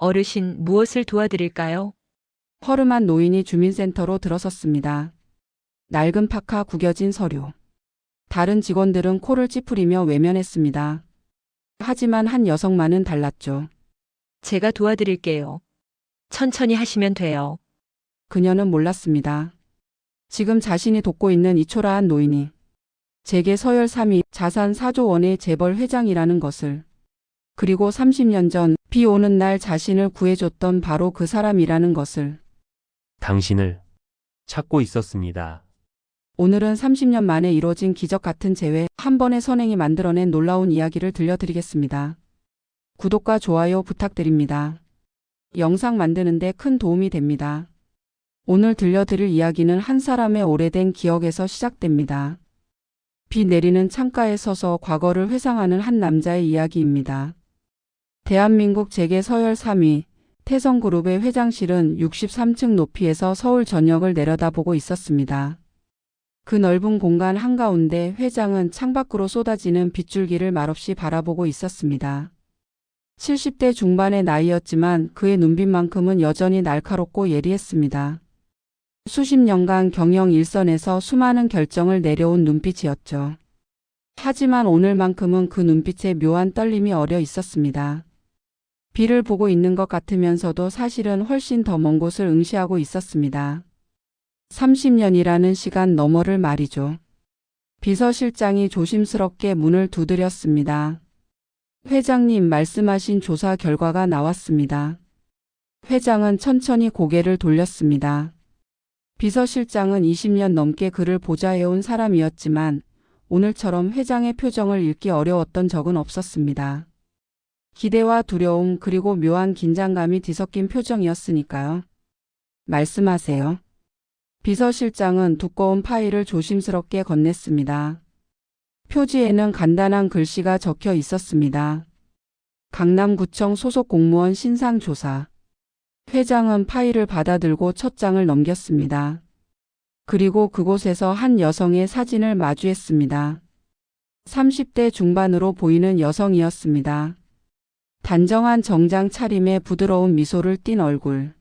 어르신, 무엇을 도와드릴까요? 허름한 노인이 주민센터로 들어섰습니다. 낡은 파카, 구겨진 서류. 다른 직원들은 코를 찌푸리며 외면했습니다. 하지만 한 여성만은 달랐죠. 제가 도와드릴게요. 천천히 하시면 돼요. 그녀는 몰랐습니다. 지금 자신이 돕고 있는 이 초라한 노인이 재계 서열 3위, 자산 4조 원의 재벌 회장이라는 것을, 그리고 30년 전 비 오는 날 자신을 구해줬던 바로 그 사람이라는 것을. 당신을 찾고 있었습니다. 오늘은 30년 만에 이뤄진 기적 같은 재회, 한 번의 선행이 만들어낸 놀라운 이야기를 들려드리겠습니다. 구독과 좋아요 부탁드립니다. 영상 만드는데 큰 도움이 됩니다. 오늘 들려드릴 이야기는 한 사람의 오래된 기억에서 시작됩니다. 비 내리는 창가에 서서 과거를 회상하는 한 남자의 이야기입니다. 대한민국 재계 서열 3위, 태성그룹의 회장실은 63층 높이에서 서울 전역을 내려다보고 있었습니다. 그 넓은 공간 한가운데 회장은 창밖으로 쏟아지는 빗줄기를 말없이 바라보고 있었습니다. 70대 중반의 나이였지만 그의 눈빛만큼은 여전히 날카롭고 예리했습니다. 수십 년간 경영 일선에서 수많은 결정을 내려온 눈빛이었죠. 하지만 오늘만큼은 그 눈빛에 묘한 떨림이 어려 있었습니다. 비를 보고 있는 것 같으면서도 사실은 훨씬 더 먼 곳을 응시하고 있었습니다. 30년이라는 시간 너머를 말이죠. 비서실장이 조심스럽게 문을 두드렸습니다. 회장님, 말씀하신 조사 결과가 나왔습니다. 회장은 천천히 고개를 돌렸습니다. 비서실장은 20년 넘게 그를 보좌해온 사람이었지만 오늘처럼 회장의 표정을 읽기 어려웠던 적은 없었습니다. 기대와 두려움, 그리고 묘한 긴장감이 뒤섞인 표정이었으니까요. 말씀하세요. 비서실장은 두꺼운 파일을 조심스럽게 건넸습니다. 표지에는 간단한 글씨가 적혀 있었습니다. 강남구청 소속 공무원 신상조사. 회장은 파일을 받아들고 첫 장을 넘겼습니다. 그리고 그곳에서 한 여성의 사진을 마주했습니다. 30대 중반으로 보이는 여성이었습니다. 단정한 정장 차림에 부드러운 미소를 띤 얼굴.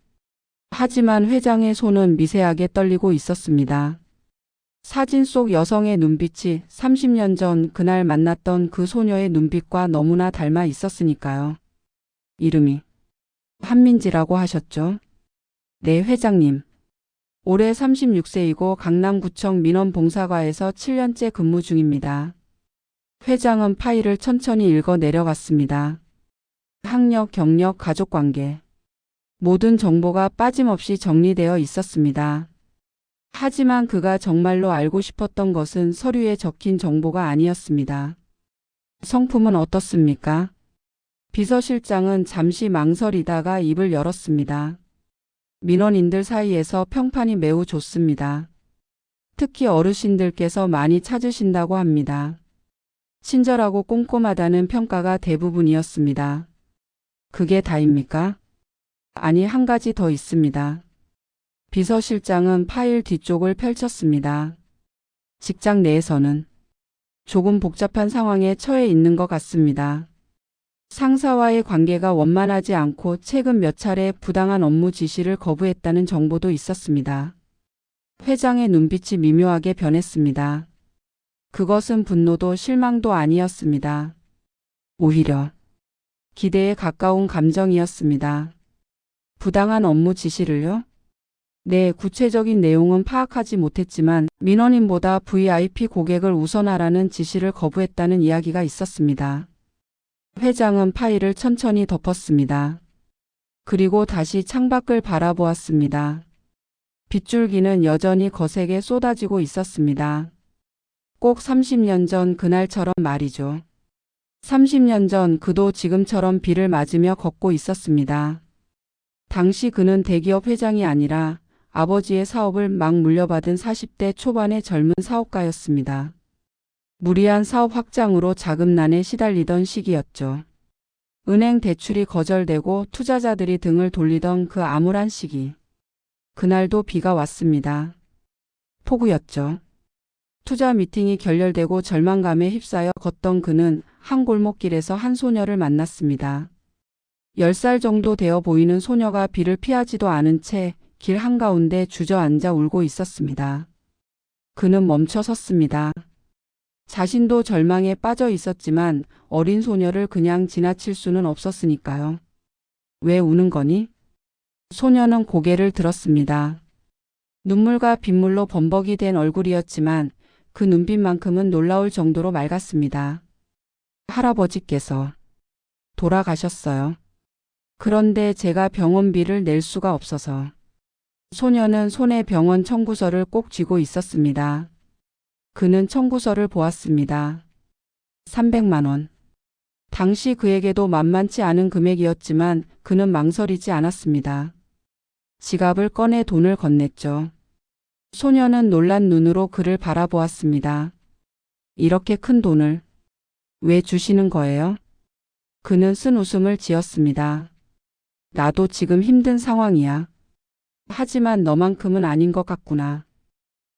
하지만 회장의 손은 미세하게 떨리고 있었습니다. 사진 속 여성의 눈빛이 30년 전 그날 만났던 그 소녀의 눈빛과 너무나 닮아 있었으니까요. 이름이 한민지라고 하셨죠? 네, 회장님. 올해 36세이고 강남구청 민원봉사과에서 7년째 근무 중입니다. 회장은 파일을 천천히 읽어 내려갔습니다. 학력, 경력, 가족관계. 모든 정보가 빠짐없이 정리되어 있었습니다. 하지만 그가 정말로 알고 싶었던 것은 서류에 적힌 정보가 아니었습니다. 성품은 어떻습니까? 비서실장은 잠시 망설이다가 입을 열었습니다. 민원인들 사이에서 평판이 매우 좋습니다. 특히 어르신들께서 많이 찾으신다고 합니다. 친절하고 꼼꼼하다는 평가가 대부분이었습니다. 그게 다입니까? 아니, 한 가지 더 있습니다. 비서실장은 파일 뒤쪽을 펼쳤습니다. 직장 내에서는 조금 복잡한 상황에 처해 있는 것 같습니다. 상사와의 관계가 원만하지 않고 최근 몇 차례 부당한 업무 지시를 거부했다는 정보도 있었습니다. 회장의 눈빛이 미묘하게 변했습니다. 그것은 분노도 실망도 아니었습니다. 오히려 기대에 가까운 감정이었습니다. 부당한 업무 지시를요? 네, 구체적인 내용은 파악하지 못했지만 민원인보다 VIP 고객을 우선하라는 지시를 거부했다는 이야기가 있었습니다. 회장은 파일을 천천히 덮었습니다. 그리고 다시 창밖을 바라보았습니다. 빗줄기는 여전히 거세게 쏟아지고 있었습니다. 꼭 30년 전 그날처럼 말이죠. 30년 전 그도 지금처럼 비를 맞으며 걷고 있었습니다. 당시 그는 대기업 회장이 아니라 아버지의 사업을 막 물려받은 40대 초반의 젊은 사업가였습니다. 무리한 사업 확장으로 자금난에 시달리던 시기였죠. 은행 대출이 거절되고 투자자들이 등을 돌리던 그 암울한 시기. 그날도 비가 왔습니다. 폭우였죠. 투자 미팅이 결렬되고 절망감에 휩싸여 걷던 그는 한 골목길에서 한 소녀를 만났습니다. 10살 정도 되어 보이는 소녀가 비를 피하지도 않은 채 길 한가운데 주저앉아 울고 있었습니다. 그는 멈춰 섰습니다. 자신도 절망에 빠져 있었지만 어린 소녀를 그냥 지나칠 수는 없었으니까요. 왜 우는 거니? 소녀는 고개를 들었습니다. 눈물과 빗물로 범벅이 된 얼굴이었지만 그 눈빛만큼은 놀라울 정도로 맑았습니다. 할아버지께서 돌아가셨어요. 그런데 제가 병원비를 낼 수가 없어서. 소녀는 손에 병원 청구서를 꼭 쥐고 있었습니다. 그는 청구서를 보았습니다. 300만 원. 당시 그에게도 만만치 않은 금액이었지만 그는 망설이지 않았습니다. 지갑을 꺼내 돈을 건넸죠. 소녀는 놀란 눈으로 그를 바라보았습니다. 이렇게 큰 돈을 왜 주시는 거예요? 그는 쓴 웃음을 지었습니다. 나도 지금 힘든 상황이야. 하지만 너만큼은 아닌 것 같구나.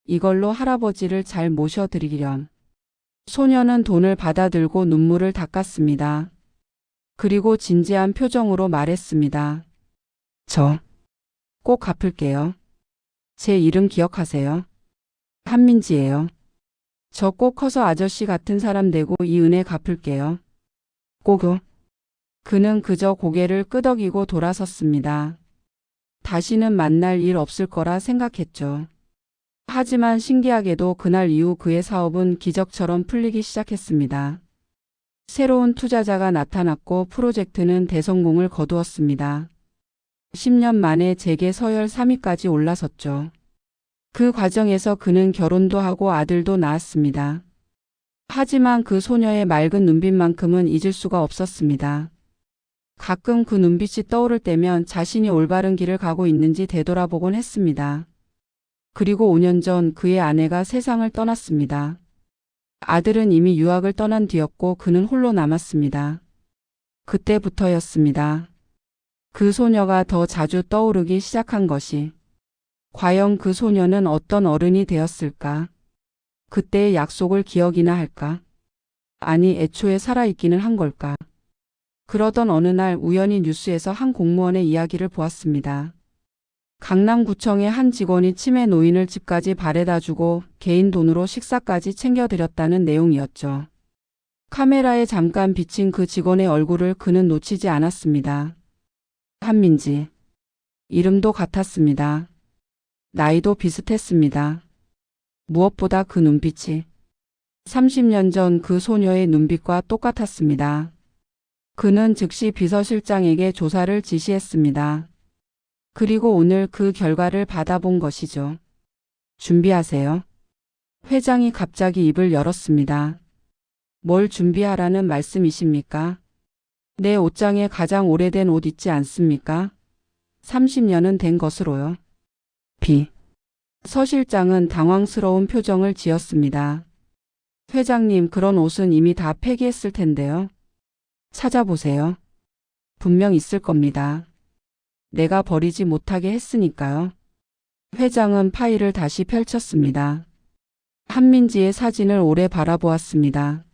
이걸로 할아버지를 잘 모셔드리렴. 소녀는 돈을 받아들고 눈물을 닦았습니다. 그리고 진지한 표정으로 말했습니다. 저 꼭 갚을게요. 제 이름 기억하세요? 한민지예요. 저 꼭 커서 아저씨 같은 사람 되고 이 은혜 갚을게요. 꼭요. 그는 그저 고개를 끄덕이고 돌아섰습니다. 다시는 만날 일 없을 거라 생각했죠. 하지만 신기하게도 그날 이후 그의 사업은 기적처럼 풀리기 시작했습니다. 새로운 투자자가 나타났고 프로젝트는 대성공을 거두었습니다. 10년 만에 재계 서열 3위까지 올라섰죠. 그 과정에서 그는 결혼도 하고 아들도 낳았습니다. 하지만 그 소녀의 맑은 눈빛만큼은 잊을 수가 없었습니다. 가끔 그 눈빛이 떠오를 때면 자신이 올바른 길을 가고 있는지 되돌아보곤 했습니다. 그리고 5년 전 그의 아내가 세상을 떠났습니다. 아들은 이미 유학을 떠난 뒤였고 그는 홀로 남았습니다. 그때부터였습니다. 그 소녀가 더 자주 떠오르기 시작한 것이. 과연 그 소녀는 어떤 어른이 되었을까? 그때의 약속을 기억이나 할까? 아니, 애초에 살아있기는 한 걸까? 그러던 어느 날 우연히 뉴스에서 한 공무원의 이야기를 보았습니다. 강남구청의 한 직원이 치매 노인을 집까지 바래다주고 개인 돈으로 식사까지 챙겨드렸다는 내용이었죠. 카메라에 잠깐 비친 그 직원의 얼굴을 그는 놓치지 않았습니다. 한민지. 이름도 같았습니다. 나이도 비슷했습니다. 무엇보다 그 눈빛이 30년 전 그 소녀의 눈빛과 똑같았습니다. 그는 즉시 비서실장에게 조사를 지시했습니다. 그리고 오늘 그 결과를 받아본 것이죠. 준비하세요. 회장이 갑자기 입을 열었습니다. 뭘 준비하라는 말씀이십니까? 내 옷장에 가장 오래된 옷 있지 않습니까? 30년은 된 것으로요. 서 실장은 당황스러운 표정을 지었습니다. 회장님, 그런 옷은 이미 다 폐기했을 텐데요. 찾아보세요. 분명 있을 겁니다. 내가 버리지 못하게 했으니까요. 회장은 파일을 다시 펼쳤습니다. 한민지의 사진을 오래 바라보았습니다.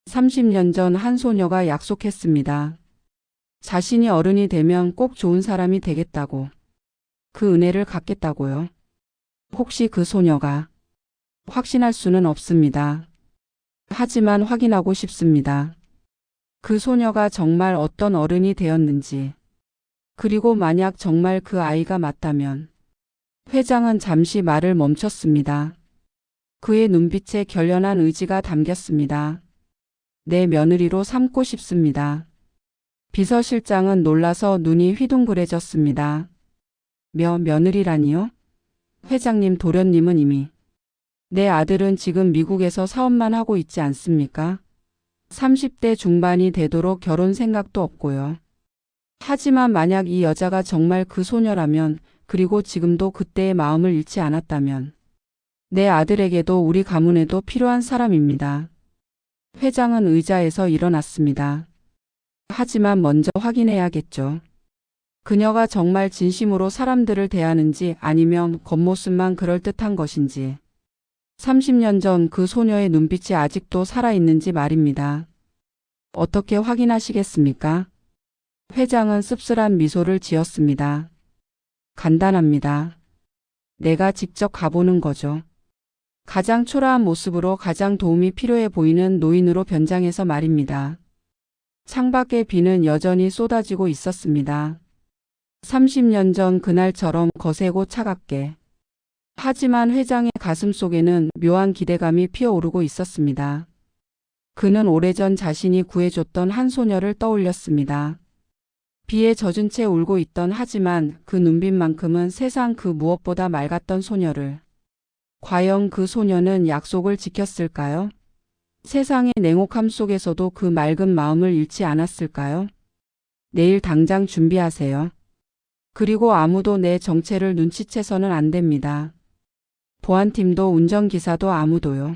30년 전 한 소녀가 약속했습니다. 자신이 어른이 되면 꼭 좋은 사람이 되겠다고. 그 은혜를 갚겠다고요. 혹시 그 소녀가 확신할 수는 없습니다. 하지만 확인하고 싶습니다. 그 소녀가 정말 어떤 어른이 되었는지. 그리고 만약 정말 그 아이가 맞다면. 회장은 잠시 말을 멈췄습니다. 그의 눈빛에 결연한 의지가 담겼습니다. 내 며느리로 삼고 싶습니다. 비서실장은 놀라서 눈이 휘둥그레졌습니다. 며느리라니요? 회장님, 도련님은 이미. 내 아들은 지금 미국에서 사업만 하고 있지 않습니까? 30대 중반이 되도록 결혼 생각도 없고요. 하지만 만약 이 여자가 정말 그 소녀라면, 그리고 지금도 그때의 마음을 잃지 않았다면 내 아들에게도 우리 가문에도 필요한 사람입니다. 회장은 의자에서 일어났습니다. 하지만 먼저 확인해야겠죠. 그녀가 정말 진심으로 사람들을 대하는지 아니면 겉모습만 그럴듯한 것인지. 30년 전 그 소녀의 눈빛이 아직도 살아있는지 말입니다. 어떻게 확인하시겠습니까? 회장은 씁쓸한 미소를 지었습니다. 간단합니다. 내가 직접 가보는 거죠. 가장 초라한 모습으로 가장 도움이 필요해 보이는 노인으로 변장해서 말입니다. 창밖에 비는 여전히 쏟아지고 있었습니다. 30년 전 그날처럼 거세고 차갑게. 하지만 회장의 가슴 속에는 묘한 기대감이 피어오르고 있었습니다. 그는 오래전 자신이 구해줬던 한 소녀를 떠올렸습니다. 비에 젖은 채 울고 있던 하지만 그 눈빛만큼은 세상 그 무엇보다 맑았던 소녀를. 과연 그 소녀는 약속을 지켰을까요? 세상의 냉혹함 속에서도 그 맑은 마음을 잃지 않았을까요? 내일 당장 준비하세요. 그리고 아무도 내 정체를 눈치채서는 안 됩니다. 보안팀도 운전기사도 아무도요.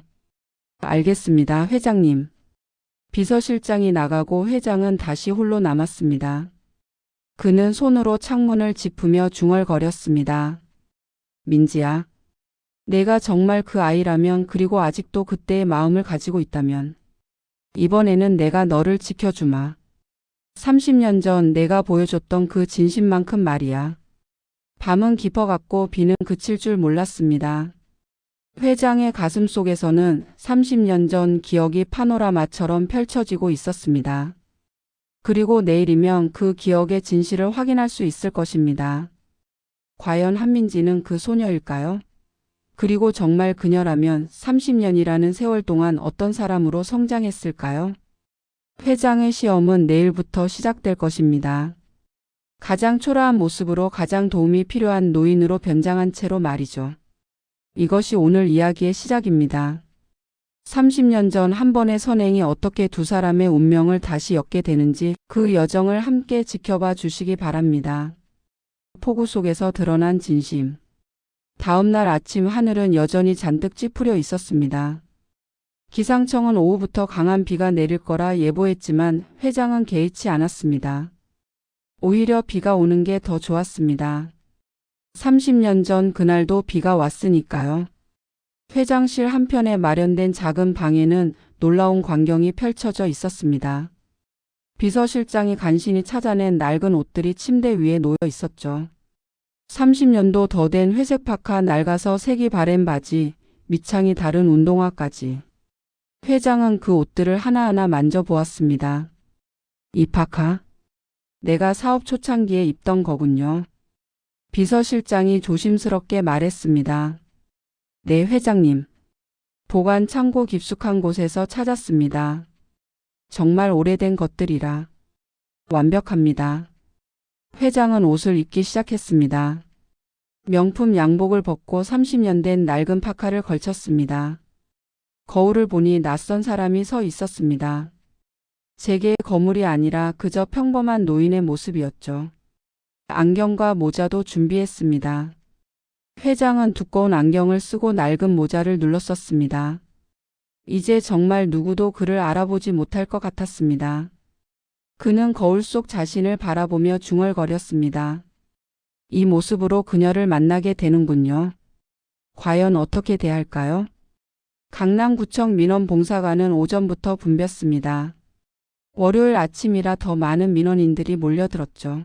알겠습니다, 회장님. 비서실장이 나가고 회장은 다시 홀로 남았습니다. 그는 손으로 창문을 짚으며 중얼거렸습니다. 민지야. 내가 정말 그 아이라면 그리고 아직도 그때의 마음을 가지고 있다면 이번에는 내가 너를 지켜주마. 30년 전 내가 보여줬던 그 진심만큼 말이야. 밤은 깊어갔고 비는 그칠 줄 몰랐습니다. 회장의 가슴 속에서는 30년 전 기억이 파노라마처럼 펼쳐지고 있었습니다. 그리고 내일이면 그 기억의 진실을 확인할 수 있을 것입니다. 과연 한민지는 그 소녀일까요? 그리고 정말 그녀라면 30년이라는 세월 동안 어떤 사람으로 성장했을까요? 회장의 시험은 내일부터 시작될 것입니다. 가장 초라한 모습으로 가장 도움이 필요한 노인으로 변장한 채로 말이죠. 이것이 오늘 이야기의 시작입니다. 30년 전 한 번의 선행이 어떻게 두 사람의 운명을 다시 엮게 되는지 그 여정을 함께 지켜봐 주시기 바랍니다. 폭우 속에서 드러난 진심. 다음 날 아침 하늘은 여전히 잔뜩 찌푸려 있었습니다. 기상청은 오후부터 강한 비가 내릴 거라 예보했지만 회장은 개의치 않았습니다. 오히려 비가 오는 게 더 좋았습니다. 30년 전 그날도 비가 왔으니까요. 회장실 한편에 마련된 작은 방에는 놀라운 광경이 펼쳐져 있었습니다. 비서실장이 간신히 찾아낸 낡은 옷들이 침대 위에 놓여 있었죠. 30년도 더 된 회색 파카, 낡아서 색이 바랜 바지, 밑창이 다른 운동화까지. 회장은 그 옷들을 하나하나 만져보았습니다. 이 파카? 내가 사업 초창기에 입던 거군요. 비서실장이 조심스럽게 말했습니다. 네, 회장님. 보관 창고 깊숙한 곳에서 찾았습니다. 정말 오래된 것들이라. 완벽합니다. 회장은 옷을 입기 시작했습니다. 명품 양복을 벗고 30년 된 낡은 파카를 걸쳤습니다. 거울을 보니 낯선 사람이 서 있었습니다. 제게의 거물이 아니라 그저 평범한 노인의 모습이었죠. 안경과 모자도 준비했습니다. 회장은 두꺼운 안경을 쓰고 낡은 모자를 눌렀었습니다. 이제 정말 누구도 그를 알아보지 못할 것 같았습니다. 그는 거울 속 자신을 바라보며 중얼거렸습니다. 이 모습으로 그녀를 만나게 되는군요. 과연 어떻게 대할까요? 강남구청 민원봉사관은 오전부터 붐볐습니다. 월요일 아침이라 더 많은 민원인들이 몰려들었죠.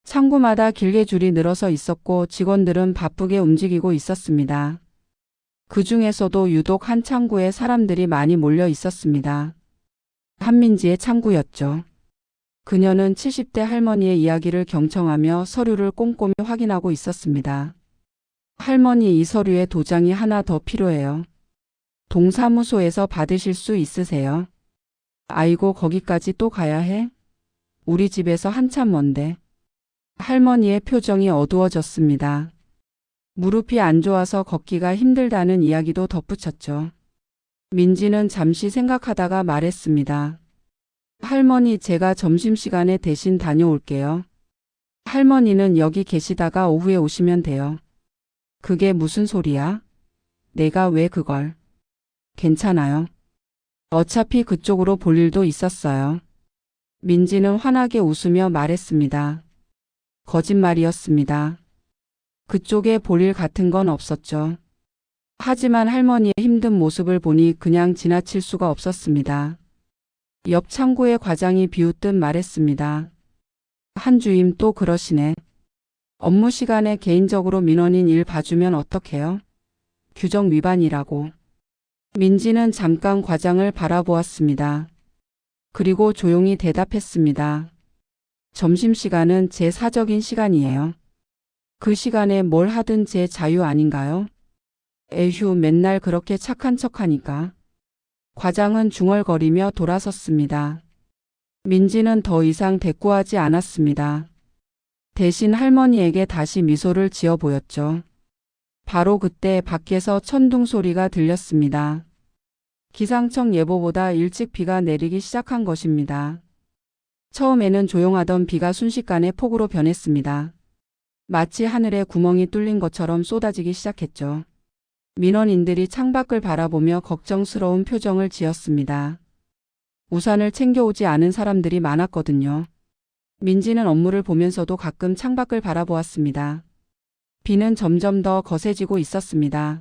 창구마다 길게 줄이 늘어서 있었고 직원들은 바쁘게 움직이고 있었습니다. 그 중에서도 유독 한 창구에 사람들이 많이 몰려 있었습니다. 한민지의 창구였죠. 그녀는 70대 할머니의 이야기를 경청하며 서류를 꼼꼼히 확인하고 있었습니다. 할머니, 이 서류에 도장이 하나 더 필요해요. 동사무소에서 받으실 수 있으세요? 아이고, 거기까지 또 가야 해? 우리 집에서 한참 먼데. 할머니의 표정이 어두워졌습니다. 무릎이 안 좋아서 걷기가 힘들다는 이야기도 덧붙였죠. 민지는 잠시 생각하다가 말했습니다. 할머니, 제가 점심시간에 대신 다녀올게요. 할머니는 여기 계시다가 오후에 오시면 돼요. 그게 무슨 소리야? 내가 왜 그걸? 괜찮아요. 어차피 그쪽으로 볼 일도 있었어요. 민지는 환하게 웃으며 말했습니다. 거짓말이었습니다. 그쪽에 볼 일 같은 건 없었죠. 하지만 할머니의 힘든 모습을 보니 그냥 지나칠 수가 없었습니다. 옆 창구의 과장이 비웃듯 말했습니다. 한 주임 또 그러시네. 업무 시간에 개인적으로 민원인 일 봐주면 어떡해요? 규정 위반이라고. 민지는 잠깐 과장을 바라보았습니다. 그리고 조용히 대답했습니다. 점심시간은 제 사적인 시간이에요. 그 시간에 뭘 하든 제 자유 아닌가요? 에휴, 맨날 그렇게 착한 척하니까. 과장은 중얼거리며 돌아섰습니다. 민지는 더 이상 대꾸하지 않았습니다. 대신 할머니에게 다시 미소를 지어 보였죠. 바로 그때 밖에서 천둥 소리가 들렸습니다. 기상청 예보보다 일찍 비가 내리기 시작한 것입니다. 처음에는 조용하던 비가 순식간에 폭우로 변했습니다. 마치 하늘에 구멍이 뚫린 것처럼 쏟아지기 시작했죠. 민원인들이 창밖을 바라보며 걱정스러운 표정을 지었습니다. 우산을 챙겨오지 않은 사람들이 많았거든요. 민지는 업무를 보면서도 가끔 창밖을 바라보았습니다. 비는 점점 더 거세지고 있었습니다.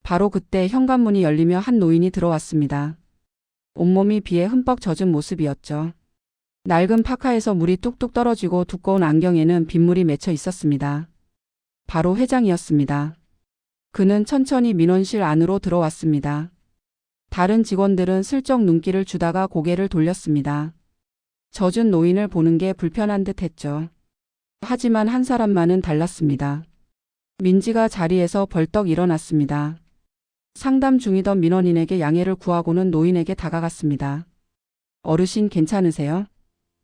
바로 그때 현관문이 열리며 한 노인이 들어왔습니다. 온몸이 비에 흠뻑 젖은 모습이었죠. 낡은 파카에서 물이 뚝뚝 떨어지고 두꺼운 안경에는 빗물이 맺혀 있었습니다. 바로 회장이었습니다. 그는 천천히 민원실 안으로 들어왔습니다. 다른 직원들은 슬쩍 눈길을 주다가 고개를 돌렸습니다. 젖은 노인을 보는 게 불편한 듯 했죠. 하지만 한 사람만은 달랐습니다. 민지가 자리에서 벌떡 일어났습니다. 상담 중이던 민원인에게 양해를 구하고는 노인에게 다가갔습니다. 어르신 괜찮으세요?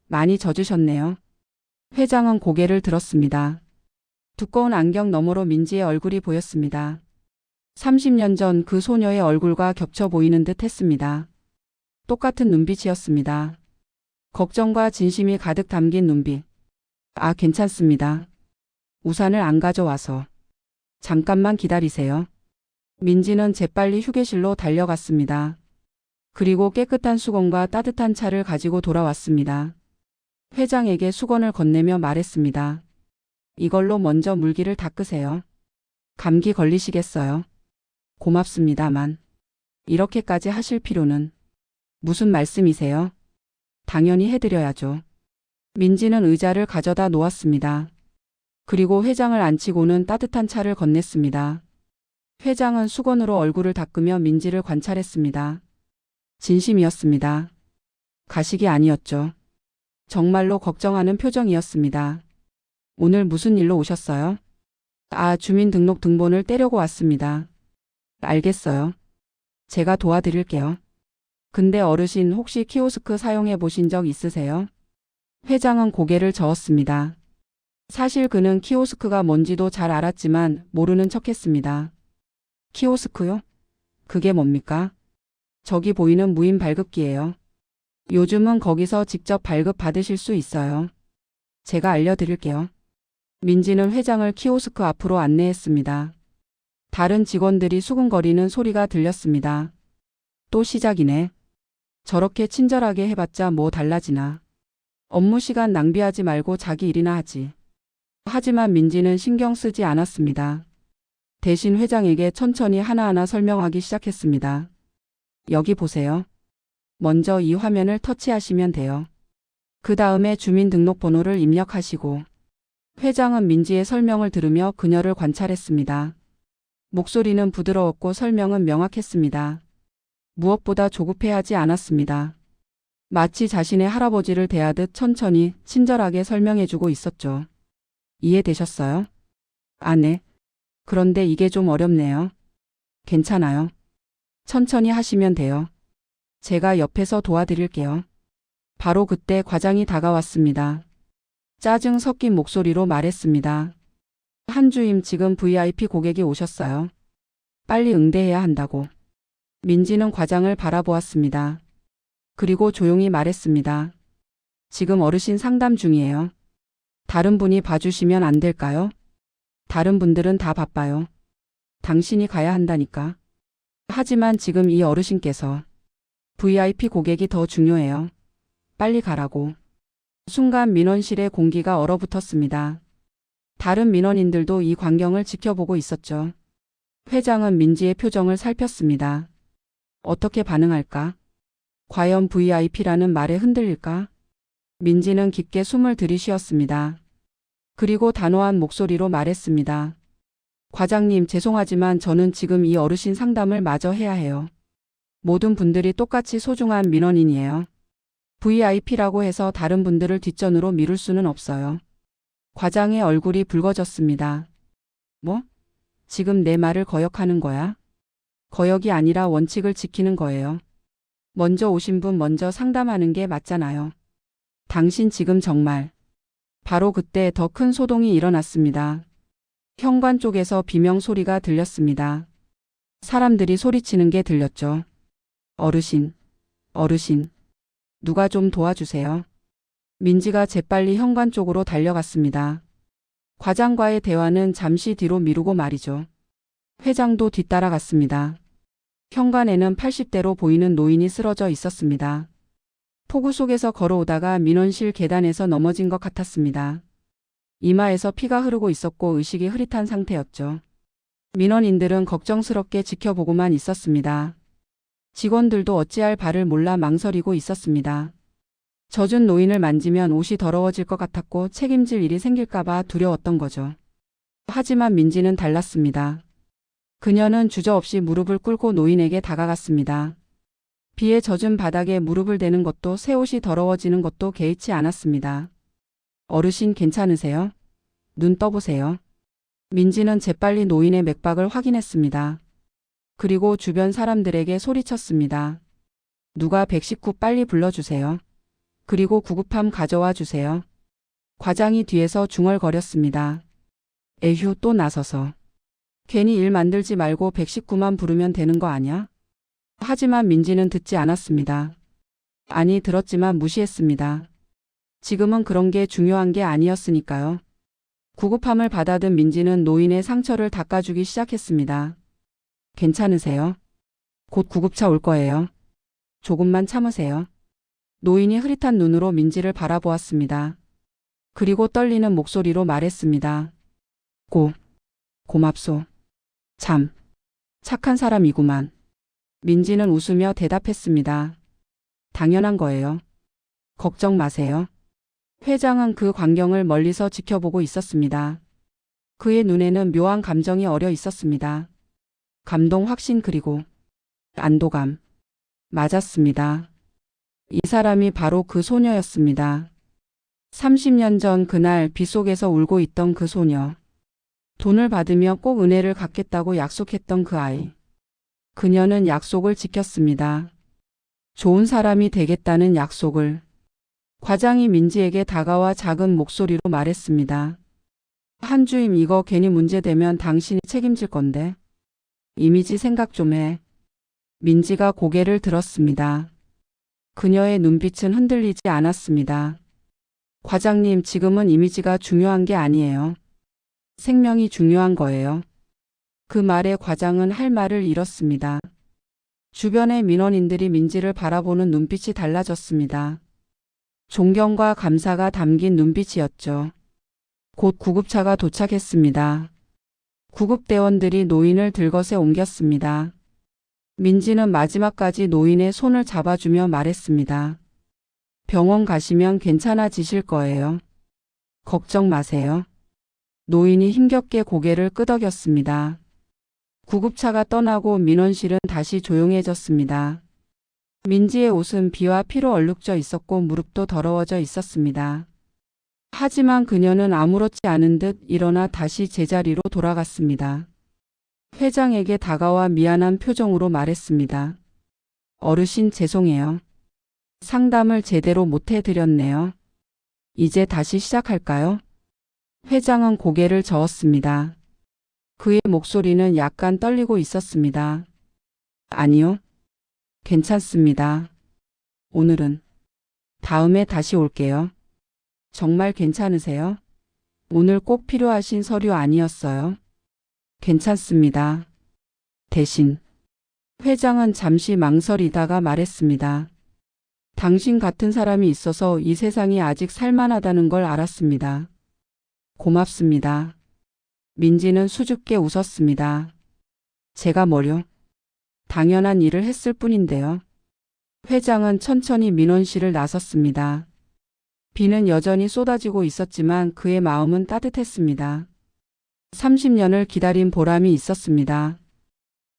많이 젖으셨네요. 회장은 고개를 들었습니다. 두꺼운 안경 너머로 민지의 얼굴이 보였습니다. 30년 전 그 소녀의 얼굴과 겹쳐 보이는 듯 했습니다. 똑같은 눈빛이었습니다. 걱정과 진심이 가득 담긴 눈빛. 아, 괜찮습니다. 우산을 안 가져와서. 잠깐만 기다리세요. 민지는 재빨리 휴게실로 달려갔습니다. 그리고 깨끗한 수건과 따뜻한 차를 가지고 돌아왔습니다. 회장에게 수건을 건네며 말했습니다. 이걸로 먼저 물기를 닦으세요. 감기 걸리시겠어요? 고맙습니다만. 이렇게까지 하실 필요는. 무슨 말씀이세요? 당연히 해드려야죠. 민지는 의자를 가져다 놓았습니다. 그리고 회장을 앉히고는 따뜻한 차를 건넸습니다. 회장은 수건으로 얼굴을 닦으며 민지를 관찰했습니다. 진심이었습니다. 가식이 아니었죠. 정말로 걱정하는 표정이었습니다. 오늘 무슨 일로 오셨어요? 아, 주민등록 등본을 떼려고 왔습니다. 알겠어요. 제가 도와드릴게요. 근데 어르신 혹시 키오스크 사용해 보신 적 있으세요? 회장은 고개를 저었습니다. 사실 그는 키오스크가 뭔지도 잘 알았지만 모르는 척했습니다. 키오스크요? 그게 뭡니까? 저기 보이는 무인 발급기예요. 요즘은 거기서 직접 발급 받으실 수 있어요. 제가 알려드릴게요. 민지는 회장을 키오스크 앞으로 안내했습니다. 다른 직원들이 수근거리는 소리가 들렸습니다. 또 시작이네. 저렇게 친절하게 해봤자 뭐 달라지나. 업무 시간 낭비하지 말고 자기 일이나 하지. 하지만 민지는 신경 쓰지 않았습니다. 대신 회장에게 천천히 하나하나 설명하기 시작했습니다. 여기 보세요. 먼저 이 화면을 터치하시면 돼요. 그 다음에 주민등록번호를 입력하시고. 회장은 민지의 설명을 들으며 그녀를 관찰했습니다. 목소리는 부드러웠고 설명은 명확했습니다. 무엇보다 조급해하지 않았습니다. 마치 자신의 할아버지를 대하듯 천천히 친절하게 설명해주고 있었죠. 이해되셨어요? 아, 네. 그런데 이게 좀 어렵네요. 괜찮아요. 천천히 하시면 돼요. 제가 옆에서 도와드릴게요. 바로 그때 과장이 다가왔습니다. 짜증 섞인 목소리로 말했습니다. 한주임, 지금 VIP 고객이 오셨어요. 빨리 응대해야 한다고. 민지는 과장을 바라보았습니다. 그리고 조용히 말했습니다. 지금 어르신 상담 중이에요. 다른 분이 봐주시면 안 될까요? 다른 분들은 다 바빠요. 당신이 가야 한다니까. 하지만 지금 이 어르신께서 VIP 고객이 더 중요해요. 빨리 가라고. 순간 민원실의 공기가 얼어붙었습니다. 다른 민원인들도 이 광경을 지켜보고 있었죠. 회장은 민지의 표정을 살폈습니다. 어떻게 반응할까? 과연 VIP라는 말에 흔들릴까? 민지는 깊게 숨을 들이쉬었습니다. 그리고 단호한 목소리로 말했습니다. 과장님, 죄송하지만 저는 지금 이 어르신 상담을 마저 해야 해요. 모든 분들이 똑같이 소중한 민원인이에요. VIP라고 해서 다른 분들을 뒷전으로 미룰 수는 없어요. 과장의 얼굴이 붉어졌습니다. 뭐? 지금 내 말을 거역하는 거야? 거역이 아니라 원칙을 지키는 거예요. 먼저 오신 분 먼저 상담하는 게 맞잖아요. 당신 지금 정말. 바로 그때 더 큰 소동이 일어났습니다. 현관 쪽에서 비명 소리가 들렸습니다. 사람들이 소리치는 게 들렸죠. 어르신, 어르신, 누가 좀 도와주세요. 민지가 재빨리 현관 쪽으로 달려갔습니다. 과장과의 대화는 잠시 뒤로 미루고 말이죠. 회장도 뒤따라갔습니다. 현관에는 80대로 보이는 노인이 쓰러져 있었습니다. 폭우 속에서 걸어오다가 민원실 계단에서 넘어진 것 같았습니다. 이마에서 피가 흐르고 있었고 의식이 흐릿한 상태였죠. 민원인들은 걱정스럽게 지켜보고만 있었습니다. 직원들도 어찌할 바를 몰라 망설이고 있었습니다. 젖은 노인을 만지면 옷이 더러워질 것 같았고 책임질 일이 생길까봐 두려웠던 거죠. 하지만 민지는 달랐습니다. 그녀는 주저없이 무릎을 꿇고 노인에게 다가갔습니다. 비에 젖은 바닥에 무릎을 대는 것도 새 옷이 더러워지는 것도 개의치 않았습니다. 어르신 괜찮으세요? 눈 떠보세요. 민지는 재빨리 노인의 맥박을 확인했습니다. 그리고 주변 사람들에게 소리쳤습니다. 누가 119 빨리 불러주세요. 그리고 구급함 가져와 주세요. 과장이 뒤에서 중얼거렸습니다. 에휴, 또 나서서. 괜히 일 만들지 말고 119만 부르면 되는 거 아냐? 하지만 민지는 듣지 않았습니다. 아니, 들었지만 무시했습니다. 지금은 그런 게 중요한 게 아니었으니까요. 구급함을 받아든 민지는 노인의 상처를 닦아주기 시작했습니다. 괜찮으세요? 곧 구급차 올 거예요. 조금만 참으세요. 노인이 흐릿한 눈으로 민지를 바라보았습니다. 그리고 떨리는 목소리로 말했습니다. 고맙소. 참, 착한 사람이구만. 민지는 웃으며 대답했습니다. 당연한 거예요. 걱정 마세요. 회장은 그 광경을 멀리서 지켜보고 있었습니다. 그의 눈에는 묘한 감정이 어려 있었습니다. 감동, 확신, 그리고 안도감. 맞았습니다. 이 사람이 바로 그 소녀였습니다. 30년 전 그날 빗속에서 울고 있던 그 소녀. 돈을 받으며 꼭 은혜를 갚겠다고 약속했던 그 아이. 그녀는 약속을 지켰습니다. 좋은 사람이 되겠다는 약속을. 과장이 민지에게 다가와 작은 목소리로 말했습니다. 한주임, 이거 괜히 문제되면 당신이 책임질 건데. 이미지 생각 좀 해. 민지가 고개를 들었습니다. 그녀의 눈빛은 흔들리지 않았습니다. 과장님, 지금은 이미지가 중요한 게 아니에요. 생명이 중요한 거예요. 그 말에 과장은 할 말을 잃었습니다. 주변의 민원인들이 민지를 바라보는 눈빛이 달라졌습니다. 존경과 감사가 담긴 눈빛이었죠. 곧 구급차가 도착했습니다. 구급대원들이 노인을 들것에 옮겼습니다. 민지는 마지막까지 노인의 손을 잡아주며 말했습니다. 병원 가시면 괜찮아지실 거예요. 걱정 마세요. 노인이 힘겹게 고개를 끄덕였습니다. 구급차가 떠나고 민원실은 다시 조용해졌습니다. 민지의 옷은 비와 피로 얼룩져 있었고 무릎도 더러워져 있었습니다. 하지만 그녀는 아무렇지 않은 듯 일어나 다시 제자리로 돌아갔습니다. 회장에게 다가와 미안한 표정으로 말했습니다. 어르신, 죄송해요. 상담을 제대로 못 해드렸네요. 이제 다시 시작할까요? 회장은 고개를 저었습니다. 그의 목소리는 약간 떨리고 있었습니다. 아니요. 괜찮습니다. 오늘은. 다음에 다시 올게요. 정말 괜찮으세요? 오늘 꼭 필요하신 서류 아니었어요? 괜찮습니다. 대신. 회장은 잠시 망설이다가 말했습니다. 당신 같은 사람이 있어서 이 세상이 아직 살만하다는 걸 알았습니다. 고맙습니다. 민지는 수줍게 웃었습니다. 제가 뭐요? 당연한 일을 했을 뿐인데요. 회장은 천천히 민원실을 나섰습니다. 비는 여전히 쏟아지고 있었지만 그의 마음은 따뜻했습니다. 30년을 기다린 보람이 있었습니다.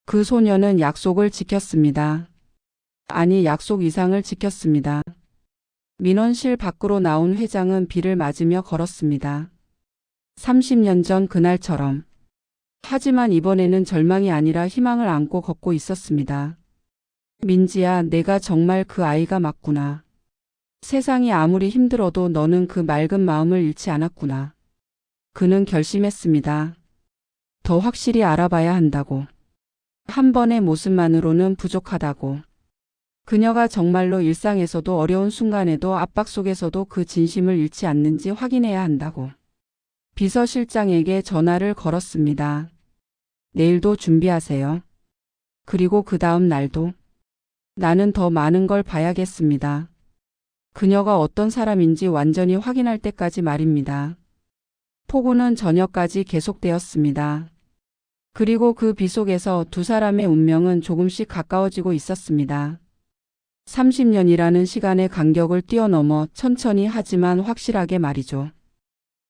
그 소녀는 약속을 지켰습니다. 아니, 약속 이상을 지켰습니다. 민원실 밖으로 나온 회장은 비를 맞으며 걸었습니다. 30년 전 그날처럼. 하지만 이번에는 절망이 아니라 희망을 안고 걷고 있었습니다. 민지야, 내가 정말 그 아이가 맞구나. 세상이 아무리 힘들어도 너는 그 맑은 마음을 잃지 않았구나. 그는 결심했습니다. 더 확실히 알아봐야 한다고. 한 번의 모습만으로는 부족하다고. 그녀가 정말로 일상에서도 어려운 순간에도 압박 속에서도 그 진심을 잃지 않는지 확인해야 한다고. 비서실장에게 전화를 걸었습니다. 내일도 준비하세요. 그리고 그 다음 날도. 나는 더 많은 걸 봐야겠습니다. 그녀가 어떤 사람인지 완전히 확인할 때까지 말입니다. 폭우는 저녁까지 계속되었습니다. 그리고 그 비 속에서 두 사람의 운명은 조금씩 가까워지고 있었습니다. 30년이라는 시간의 간격을 뛰어넘어 천천히 하지만 확실하게 말이죠.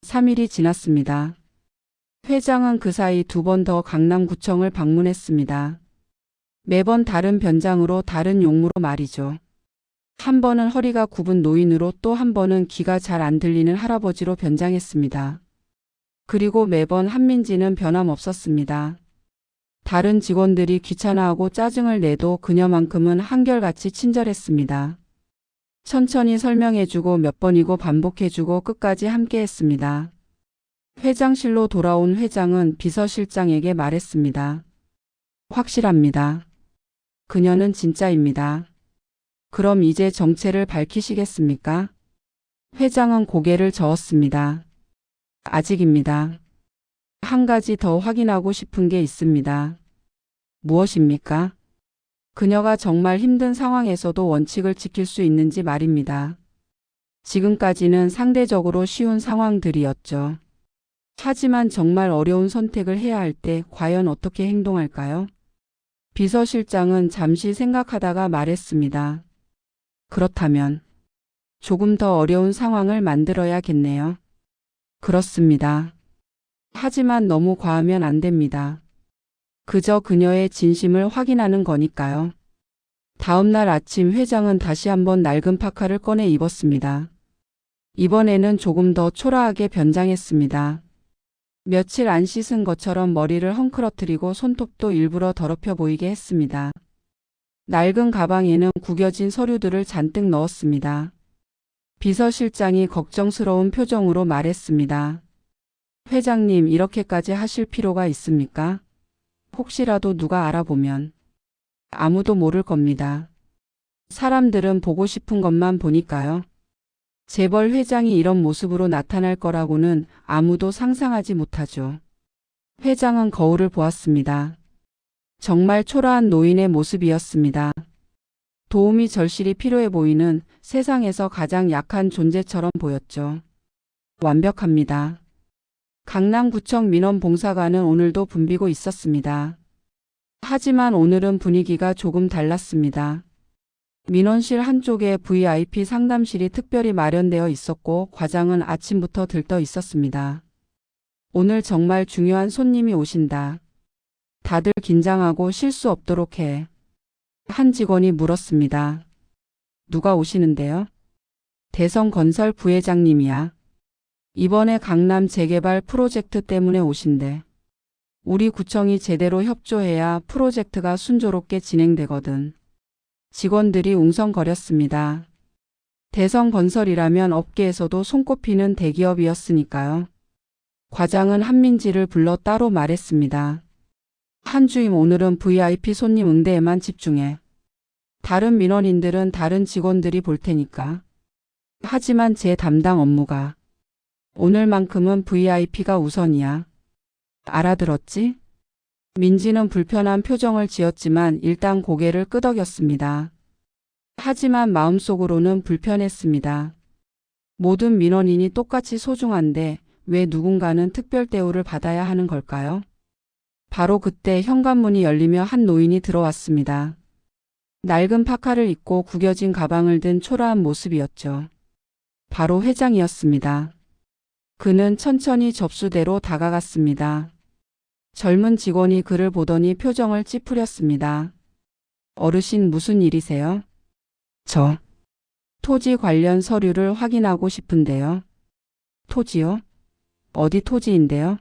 3일이 지났습니다. 회장은 그 사이 2번 더 강남구청을 방문했습니다. 매번 다른 변장으로 다른 용무로 말이죠. 한 번은 허리가 굽은 노인으로 또 한 번은 귀가 잘 안 들리는 할아버지로 변장했습니다. 그리고 매번 한민지는 변함없었습니다. 다른 직원들이 귀찮아하고 짜증을 내도 그녀만큼은 한결같이 친절했습니다. 천천히 설명해주고 몇 번이고 반복해주고 끝까지 함께했습니다. 회장실로 돌아온 회장은 비서실장에게 말했습니다. 확실합니다. 그녀는 진짜입니다. 그럼 이제 정체를 밝히시겠습니까? 회장은 고개를 저었습니다. 아직입니다. 한 가지 더 확인하고 싶은 게 있습니다. 무엇입니까? 그녀가 정말 힘든 상황에서도 원칙을 지킬 수 있는지 말입니다. 지금까지는 상대적으로 쉬운 상황들이었죠. 하지만 정말 어려운 선택을 해야 할 때 과연 어떻게 행동할까요? 비서실장은 잠시 생각하다가 말했습니다. 그렇다면 조금 더 어려운 상황을 만들어야겠네요. 그렇습니다. 하지만 너무 과하면 안 됩니다. 그저 그녀의 진심을 확인하는 거니까요. 다음 날 아침 회장은 다시 한번 낡은 파카를 꺼내 입었습니다. 이번에는 조금 더 초라하게 변장했습니다. 며칠 안 씻은 것처럼 머리를 헝클어뜨리고 손톱도 일부러 더럽혀 보이게 했습니다. 낡은 가방에는 구겨진 서류들을 잔뜩 넣었습니다. 비서실장이 걱정스러운 표정으로 말했습니다. 회장님, 이렇게까지 하실 필요가 있습니까? 혹시라도 누가 알아보면 아무도 모를 겁니다. 사람들은 보고 싶은 것만 보니까요. 재벌 회장이 이런 모습으로 나타날 거라고는 아무도 상상하지 못하죠. 회장은 거울을 보았습니다. 정말 초라한 노인의 모습이었습니다. 도움이 절실히 필요해 보이는 세상에서 가장 약한 존재처럼 보였죠. 완벽합니다. 강남구청 민원봉사관은 오늘도 붐비고 있었습니다. 하지만 오늘은 분위기가 조금 달랐습니다. 민원실 한쪽에 VIP 상담실이 특별히 마련되어 있었고 과장은 아침부터 들떠 있었습니다. 오늘 정말 중요한 손님이 오신다. 다들 긴장하고 실수 없도록 해. 한 직원이 물었습니다. 누가 오시는데요? 대성건설 부회장님이야. 이번에 강남 재개발 프로젝트 때문에 오신대. 우리 구청이 제대로 협조해야 프로젝트가 순조롭게 진행되거든. 직원들이 웅성거렸습니다. 대성건설이라면 업계에서도 손꼽히는 대기업이었으니까요. 과장은 한민지를 불러 따로 말했습니다. 한주임, 오늘은 VIP 손님 응대에만 집중해. 다른 민원인들은 다른 직원들이 볼 테니까. 하지만 제 담당 업무가 오늘만큼은 VIP가 우선이야. 알아들었지? 민지는 불편한 표정을 지었지만 일단 고개를 끄덕였습니다. 하지만 마음속으로는 불편했습니다. 모든 민원인이 똑같이 소중한데 왜 누군가는 특별 대우를 받아야 하는 걸까요? 바로 그때 현관문이 열리며 한 노인이 들어왔습니다. 낡은 파카를 입고 구겨진 가방을 든 초라한 모습이었죠. 바로 회장이었습니다. 그는 천천히 접수대로 다가갔습니다. 젊은 직원이 그를 보더니 표정을 찌푸렸습니다. 어르신 무슨 일이세요? 저 토지 관련 서류를 확인하고 싶은데요. 토지요? 어디 토지인데요?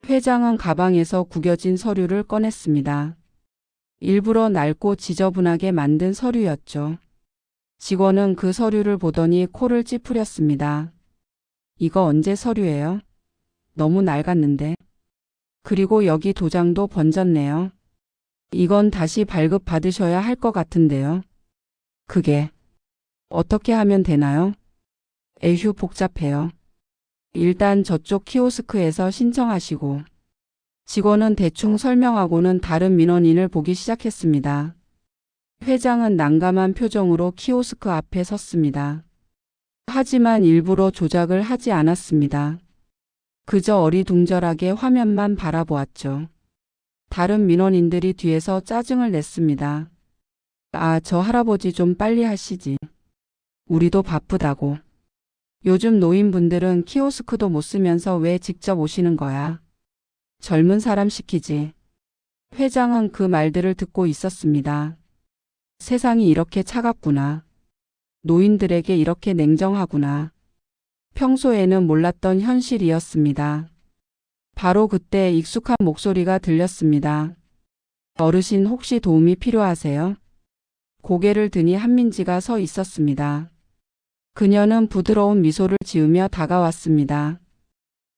회장은 가방에서 구겨진 서류를 꺼냈습니다. 일부러 낡고 지저분하게 만든 서류였죠. 직원은 그 서류를 보더니 코를 찌푸렸습니다. 이거 언제 서류예요? 너무 낡았는데. 그리고 여기 도장도 번졌네요. 이건 다시 발급 받으셔야 할 것 같은데요. 그게 어떻게 하면 되나요? 에휴 복잡해요. 일단 저쪽 키오스크에서 신청하시고. 직원은 대충 설명하고는 다른 민원인을 보기 시작했습니다. 회장은 난감한 표정으로 키오스크 앞에 섰습니다. 하지만 일부러 조작을 하지 않았습니다. 그저 어리둥절하게 화면만 바라보았죠. 다른 민원인들이 뒤에서 짜증을 냈습니다. 아, 저 할아버지 좀 빨리 하시지. 우리도 바쁘다고. 요즘 노인분들은 키오스크도 못 쓰면서 왜 직접 오시는 거야? 젊은 사람 시키지. 회장은 그 말들을 듣고 있었습니다. 세상이 이렇게 차갑구나. 노인들에게 이렇게 냉정하구나. 평소에는 몰랐던 현실이었습니다. 바로 그때 익숙한 목소리가 들렸습니다. 어르신 혹시 도움이 필요하세요? 고개를 드니 한민지가 서 있었습니다. 그녀는 부드러운 미소를 지으며 다가왔습니다.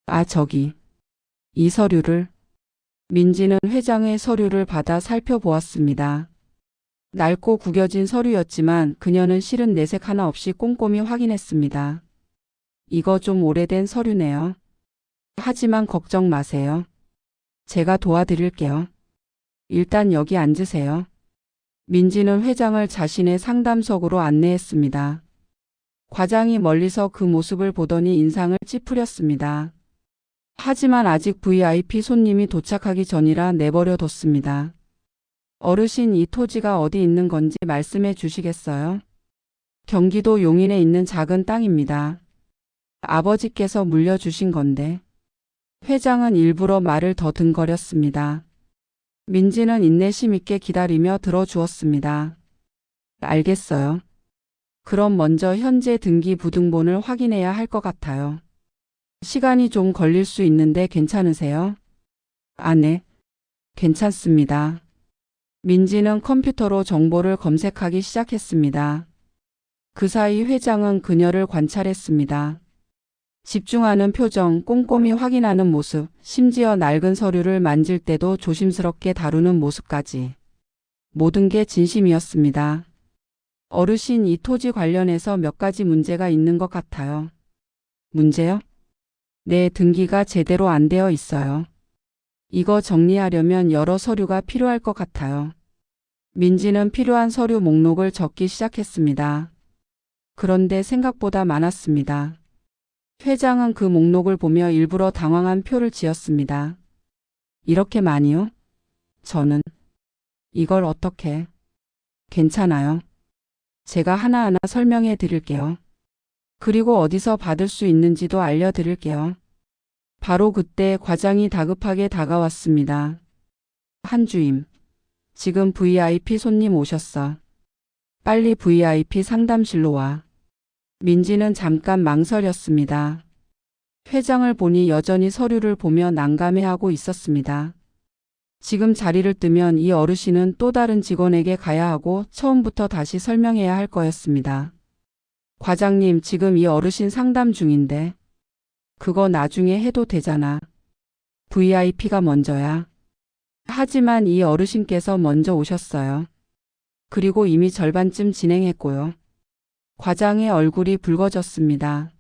아, 저기. 이 서류를. 민지는 회장의 서류를 받아 살펴보았습니다. 낡고 구겨진 서류였지만 그녀는 실은 내색 하나 없이 꼼꼼히 확인했습니다. 이거 좀 오래된 서류네요. 하지만 걱정 마세요. 제가 도와드릴게요. 일단 여기 앉으세요. 민지는 회장을 자신의 상담석으로 안내했습니다. 과장이 멀리서 그 모습을 보더니 인상을 찌푸렸습니다. 하지만 아직 VIP 손님이 도착하기 전이라 내버려 뒀습니다. 어르신, 이 토지가 어디 있는 건지 말씀해 주시겠어요? 경기도 용인에 있는 작은 땅입니다. 아버지께서 물려주신 건데. 회장은 일부러 말을 더듬거렸습니다. 민지는 인내심 있게 기다리며 들어주었습니다. 알겠어요. 그럼 먼저 현재 등기 부등본을 확인해야 할 것 같아요. 시간이 좀 걸릴 수 있는데 괜찮으세요? 아, 네. 괜찮습니다. 민지는 컴퓨터로 정보를 검색하기 시작했습니다. 그 사이 회장은 그녀를 관찰했습니다. 집중하는 표정, 꼼꼼히 확인하는 모습, 심지어 낡은 서류를 만질 때도 조심스럽게 다루는 모습까지. 모든 게 진심이었습니다. 어르신, 이 토지 관련해서 몇 가지 문제가 있는 것 같아요. 문제요? 네, 등기가 제대로 안 되어 있어요. 이거 정리하려면 여러 서류가 필요할 것 같아요. 민지는 필요한 서류 목록을 적기 시작했습니다. 그런데 생각보다 많았습니다. 회장은 그 목록을 보며 일부러 당황한 표를 지었습니다. 이렇게 많이요? 저는 이걸 어떻게? 괜찮아요. 제가 하나하나 설명해 드릴게요. 그리고 어디서 받을 수 있는지도 알려드릴게요. 바로 그때 과장이 다급하게 다가왔습니다. 한주임, 지금 VIP 손님 오셨어. 빨리 VIP 상담실로 와. 민지는 잠깐 망설였습니다. 회장을 보니 여전히 서류를 보며 난감해하고 있었습니다. 지금 자리를 뜨면 이 어르신은 또 다른 직원에게 가야 하고 처음부터 다시 설명해야 할 거였습니다. 과장님, 지금 이 어르신 상담 중인데. 그거 나중에 해도 되잖아. VIP가 먼저야. 하지만 이 어르신께서 먼저 오셨어요. 그리고 이미 절반쯤 진행했고요. 과장의 얼굴이 붉어졌습니다.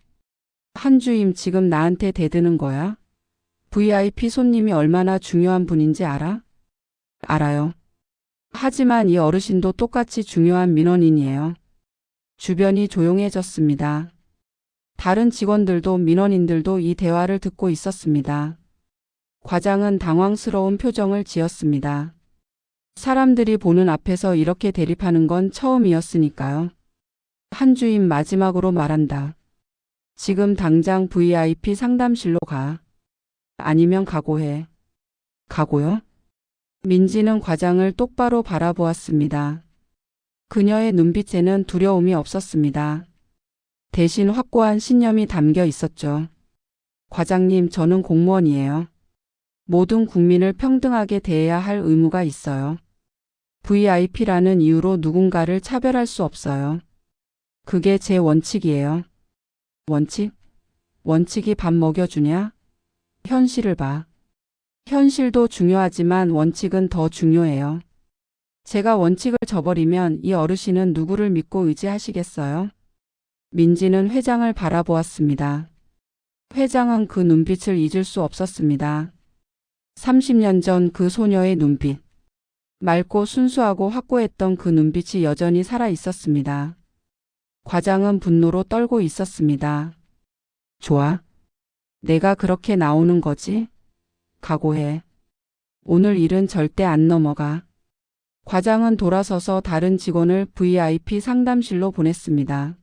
한주임, 지금 나한테 대드는 거야? VIP 손님이 얼마나 중요한 분인지 알아? 알아요. 하지만 이 어르신도 똑같이 중요한 민원인이에요. 주변이 조용해졌습니다. 다른 직원들도 민원인들도 이 대화를 듣고 있었습니다. 과장은 당황스러운 표정을 지었습니다. 사람들이 보는 앞에서 이렇게 대립하는 건 처음이었으니까요. 한주임, 마지막으로 말한다. 지금 당장 VIP 상담실로 가. 아니면 각오해. 각오요? 민지는 과장을 똑바로 바라보았습니다. 그녀의 눈빛에는 두려움이 없었습니다. 대신 확고한 신념이 담겨 있었죠. 과장님, 저는 공무원이에요. 모든 국민을 평등하게 대해야 할 의무가 있어요. VIP라는 이유로 누군가를 차별할 수 없어요. 그게 제 원칙이에요. 원칙? 원칙이 밥 먹여주냐? 현실을 봐. 현실도 중요하지만 원칙은 더 중요해요. 제가 원칙을 저버리면 이 어르신은 누구를 믿고 의지하시겠어요? 민지는 회장을 바라보았습니다. 회장은 그 눈빛을 잊을 수 없었습니다. 30년 전 그 소녀의 눈빛. 맑고 순수하고 확고했던 그 눈빛이 여전히 살아 있었습니다. 과장은 분노로 떨고 있었습니다. 좋아. 내가 그렇게 나오는 거지? 각오해. 오늘 일은 절대 안 넘어가. 과장은 돌아서서 다른 직원을 VIP 상담실로 보냈습니다.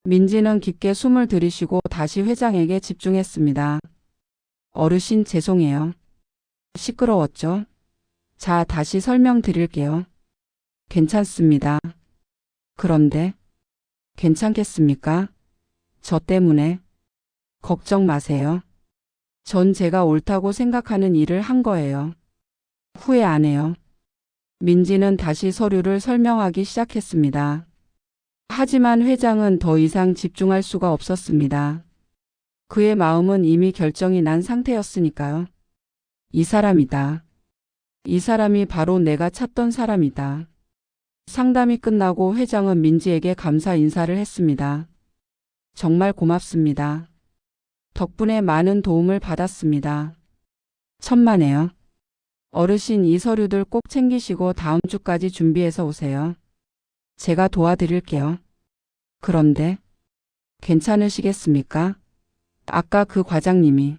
민지는 깊게 숨을 들이쉬고 다시 회장에게 집중했습니다. 어르신, 죄송해요. 시끄러웠죠? 자, 다시 설명드릴게요. 괜찮습니다. 그런데 괜찮겠습니까? 저 때문에. 걱정 마세요. 전 제가 옳다고 생각하는 일을 한 거예요. 후회 안 해요. 민지는 다시 서류를 설명하기 시작했습니다. 하지만 회장은 더 이상 집중할 수가 없었습니다. 그의 마음은 이미 결정이 난 상태였으니까요. 이 사람이다. 이 사람이 바로 내가 찾던 사람이다. 상담이 끝나고 회장은 민지에게 감사 인사를 했습니다. 정말 고맙습니다. 덕분에 많은 도움을 받았습니다. 천만에요. 어르신, 이 서류들 꼭 챙기시고 다음 주까지 준비해서 오세요. 제가 도와드릴게요. 그런데 괜찮으시겠습니까? 아까 그 과장님이.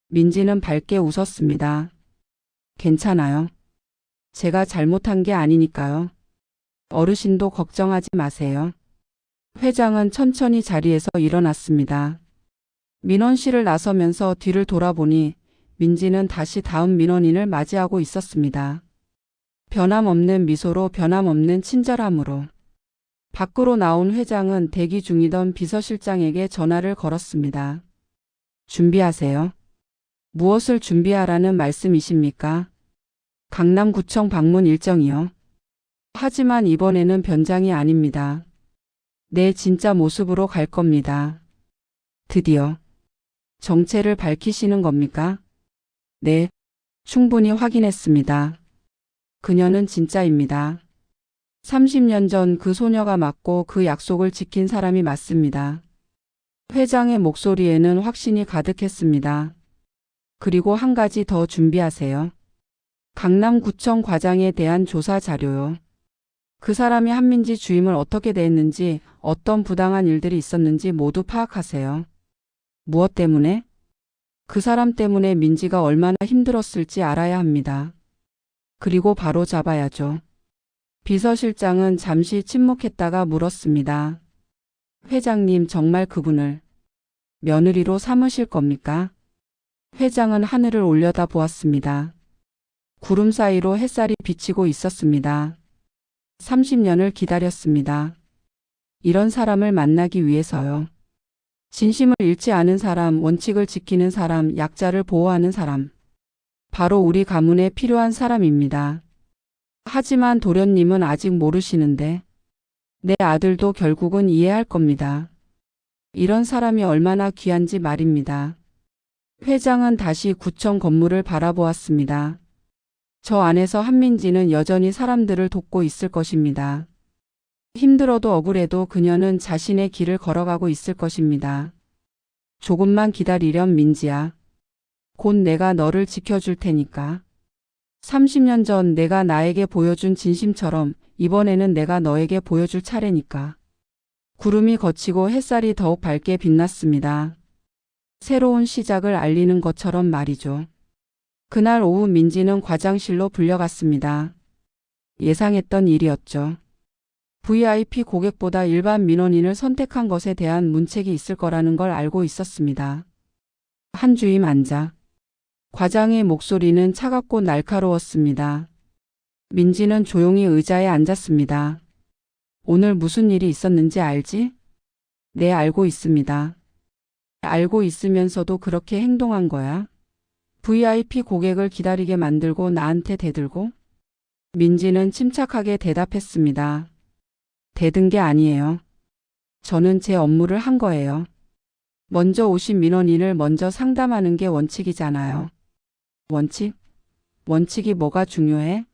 민지는 밝게 웃었습니다. 괜찮아요. 제가 잘못한 게 아니니까요. 어르신도 걱정하지 마세요. 회장은 천천히 자리에서 일어났습니다. 민원실을 나서면서 뒤를 돌아보니 민지는 다시 다음 민원인을 맞이하고 있었습니다. 변함없는 미소로, 변함없는 친절함으로. 밖으로 나온 회장은 대기 중이던 비서실장에게 전화를 걸었습니다. 준비하세요. 무엇을 준비하라는 말씀이십니까? 강남구청 방문 일정이요. 하지만 이번에는 변장이 아닙니다. 내 진짜 모습으로 갈 겁니다. 드디어 정체를 밝히시는 겁니까? 네, 충분히 확인했습니다. 그녀는 진짜입니다. 30년 전 그 소녀가 맞고 그 약속을 지킨 사람이 맞습니다. 회장의 목소리에는 확신이 가득했습니다. 그리고 한 가지 더 준비하세요. 강남구청 과장에 대한 조사 자료요. 그 사람이 한민지 주임을 어떻게 대했는지, 어떤 부당한 일들이 있었는지 모두 파악하세요. 무엇 때문에? 그 사람 때문에 민지가 얼마나 힘들었을지 알아야 합니다. 그리고 바로 잡아야죠. 비서실장은 잠시 침묵했다가 물었습니다. 회장님, 정말 그분을 며느리로 삼으실 겁니까? 회장은 하늘을 올려다 보았습니다. 구름 사이로 햇살이 비치고 있었습니다. 30년을 기다렸습니다. 이런 사람을 만나기 위해서요. 진심을 잃지 않은 사람, 원칙을 지키는 사람, 약자를 보호하는 사람. 바로 우리 가문에 필요한 사람입니다. 하지만 도련님은 아직 모르시는데 내 아들도 결국은 이해할 겁니다. 이런 사람이 얼마나 귀한지 말입니다. 회장은 다시 구청 건물을 바라보았습니다. 저 안에서 한민지는 여전히 사람들을 돕고 있을 것입니다. 힘들어도 억울해도 그녀는 자신의 길을 걸어가고 있을 것입니다. 조금만 기다리렴, 민지야. 곧 내가 너를 지켜줄 테니까. 30년 전 내가 나에게 보여준 진심처럼 이번에는 내가 너에게 보여줄 차례니까. 구름이 걷히고 햇살이 더욱 밝게 빛났습니다. 새로운 시작을 알리는 것처럼 말이죠. 그날 오후 민지는 과장실로 불려갔습니다. 예상했던 일이었죠. VIP 고객보다 일반 민원인을 선택한 것에 대한 문책이 있을 거라는 걸 알고 있었습니다. 한 주임 앉아. 과장의 목소리는 차갑고 날카로웠습니다. 민지는 조용히 의자에 앉았습니다. 오늘 무슨 일이 있었는지 알지? 네, 알고 있습니다. 알고 있으면서도 그렇게 행동한 거야? VIP 고객을 기다리게 만들고 나한테 대들고? 민지는 침착하게 대답했습니다. 대든 게 아니에요. 저는 제 업무를 한 거예요. 먼저 오신 민원인을 먼저 상담하는 게 원칙이잖아요. 원칙? 원칙이 뭐가 중요해?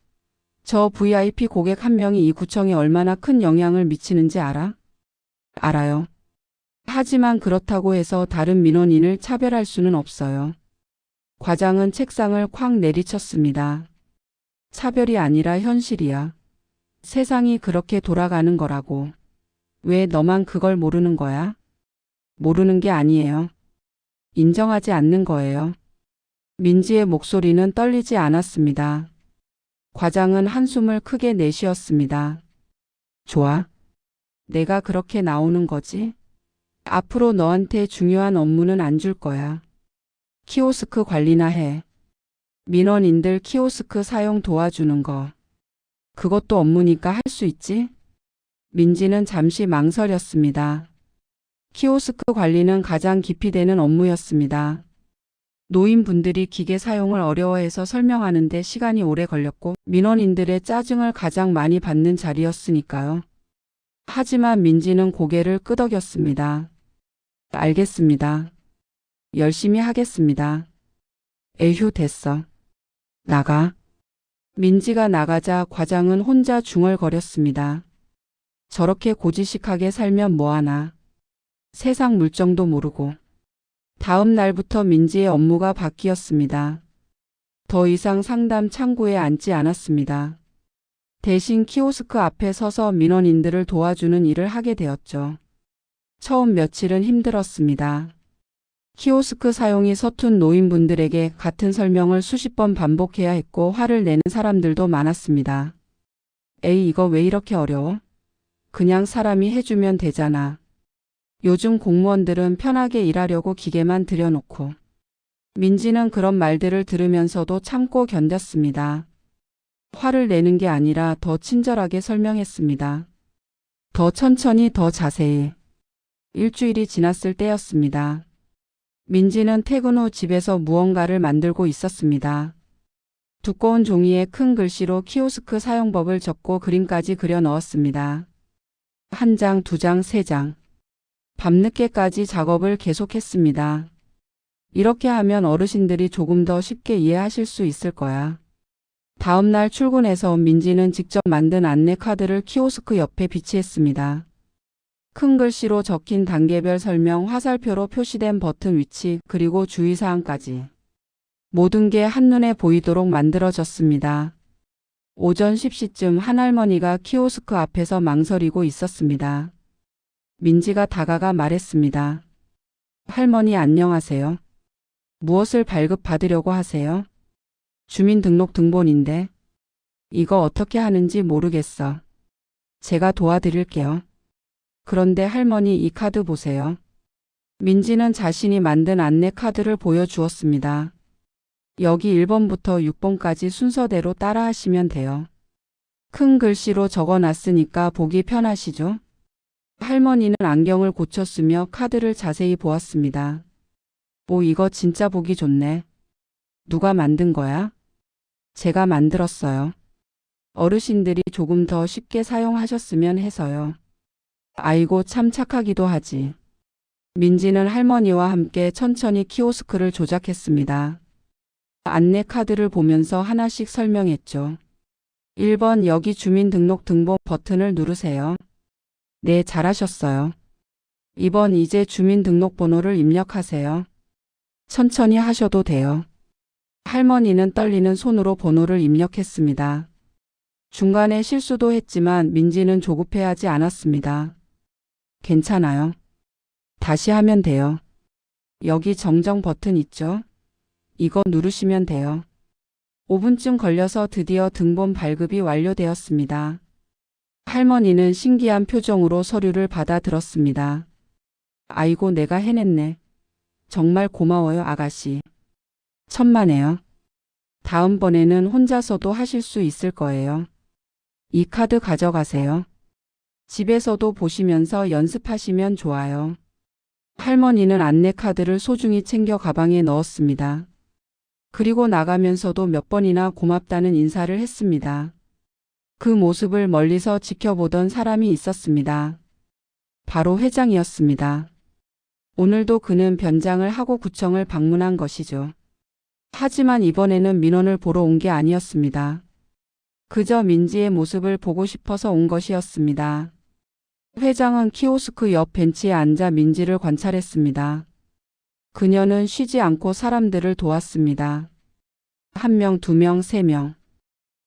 저 VIP 고객 한 명이 이 구청에 얼마나 큰 영향을 미치는지 알아? 알아요. 하지만 그렇다고 해서 다른 민원인을 차별할 수는 없어요. 과장은 책상을 쾅 내리쳤습니다. 차별이 아니라 현실이야. 세상이 그렇게 돌아가는 거라고. 왜 너만 그걸 모르는 거야? 모르는 게 아니에요. 인정하지 않는 거예요. 민지의 목소리는 떨리지 않았습니다. 과장은 한숨을 크게 내쉬었습니다. 좋아. 내가 그렇게 나오는 거지? 앞으로 너한테 중요한 업무는 안 줄 거야. 키오스크 관리나 해. 민원인들 키오스크 사용 도와주는 거. 그것도 업무니까 할 수 있지? 민지는 잠시 망설였습니다. 키오스크 관리는 가장 깊이 되는 업무였습니다. 노인분들이 기계 사용을 어려워해서 설명하는데 시간이 오래 걸렸고 민원인들의 짜증을 가장 많이 받는 자리였으니까요. 하지만 민지는 고개를 끄덕였습니다. 알겠습니다. 열심히 하겠습니다. 에휴, 됐어. 나가. 민지가 나가자 과장은 혼자 중얼거렸습니다. 저렇게 고지식하게 살면 뭐하나. 세상 물정도 모르고. 다음 날부터 민지의 업무가 바뀌었습니다. 더 이상 상담 창구에 앉지 않았습니다. 대신 키오스크 앞에 서서 민원인들을 도와주는 일을 하게 되었죠. 처음 며칠은 힘들었습니다. 키오스크 사용이 서툰 노인분들에게 같은 설명을 수십 번 반복해야 했고 화를 내는 사람들도 많았습니다. 에이, 이거 왜 이렇게 어려워? 그냥 사람이 해주면 되잖아. 요즘 공무원들은 편하게 일하려고 기계만 들여놓고. 민지는 그런 말들을 들으면서도 참고 견뎠습니다. 화를 내는 게 아니라 더 친절하게 설명했습니다. 더 천천히, 더 자세히. 일주일이 지났을 때였습니다. 민지는 퇴근 후 집에서 무언가를 만들고 있었습니다. 두꺼운 종이에 큰 글씨로 키오스크 사용법을 적고 그림까지 그려 넣었습니다. 1장, 2장, 3장. 밤늦게까지 작업을 계속했습니다. 이렇게 하면 어르신들이 조금 더 쉽게 이해하실 수 있을 거야. 다음 날 출근해서 민지는 직접 만든 안내 카드를 키오스크 옆에 비치했습니다. 큰 글씨로 적힌 단계별 설명, 화살표로 표시된 버튼 위치, 그리고 주의사항까지. 모든 게 한눈에 보이도록 만들어졌습니다. 오전 10시쯤 한 할머니가 키오스크 앞에서 망설이고 있었습니다. 민지가 다가가 말했습니다. 할머니, 안녕하세요. 무엇을 발급받으려고 하세요? 주민등록등본인데. 이거 어떻게 하는지 모르겠어. 제가 도와드릴게요. 그런데 할머니, 이 카드 보세요. 민지는 자신이 만든 안내 카드를 보여주었습니다. 여기 1번부터 6번까지 순서대로 따라하시면 돼요. 큰 글씨로 적어놨으니까 보기 편하시죠? 할머니는 안경을 고쳤으며 카드를 자세히 보았습니다. 오, 이거 진짜 보기 좋네. 누가 만든 거야? 제가 만들었어요. 어르신들이 조금 더 쉽게 사용하셨으면 해서요. 아이고, 참 착하기도 하지. 민지는 할머니와 함께 천천히 키오스크를 조작했습니다. 안내 카드를 보면서 하나씩 설명했죠. 1번, 여기 주민등록등본 버튼을 누르세요. 네, 잘하셨어요. 2번, 이제 주민등록번호를 입력하세요. 천천히 하셔도 돼요. 할머니는 떨리는 손으로 번호를 입력했습니다. 중간에 실수도 했지만 민지는 조급해하지 않았습니다. 괜찮아요. 다시 하면 돼요. 여기 정정 버튼 있죠? 이거 누르시면 돼요. 5분쯤 걸려서 드디어 등본 발급이 완료되었습니다. 할머니는 신기한 표정으로 서류를 받아 들었습니다. 아이고, 내가 해냈네. 정말 고마워요, 아가씨. 천만에요. 다음번에는 혼자서도 하실 수 있을 거예요. 이 카드 가져가세요. 집에서도 보시면서 연습하시면 좋아요. 할머니는 안내 카드를 소중히 챙겨 가방에 넣었습니다. 그리고 나가면서도 몇 번이나 고맙다는 인사를 했습니다. 그 모습을 멀리서 지켜보던 사람이 있었습니다. 바로 회장이었습니다. 오늘도 그는 변장을 하고 구청을 방문한 것이죠. 하지만 이번에는 민원을 보러 온 게 아니었습니다. 그저 민지의 모습을 보고 싶어서 온 것이었습니다. 회장은 키오스크 옆 벤치에 앉아 민지를 관찰했습니다. 그녀는 쉬지 않고 사람들을 도왔습니다. 1명, 2명, 3명.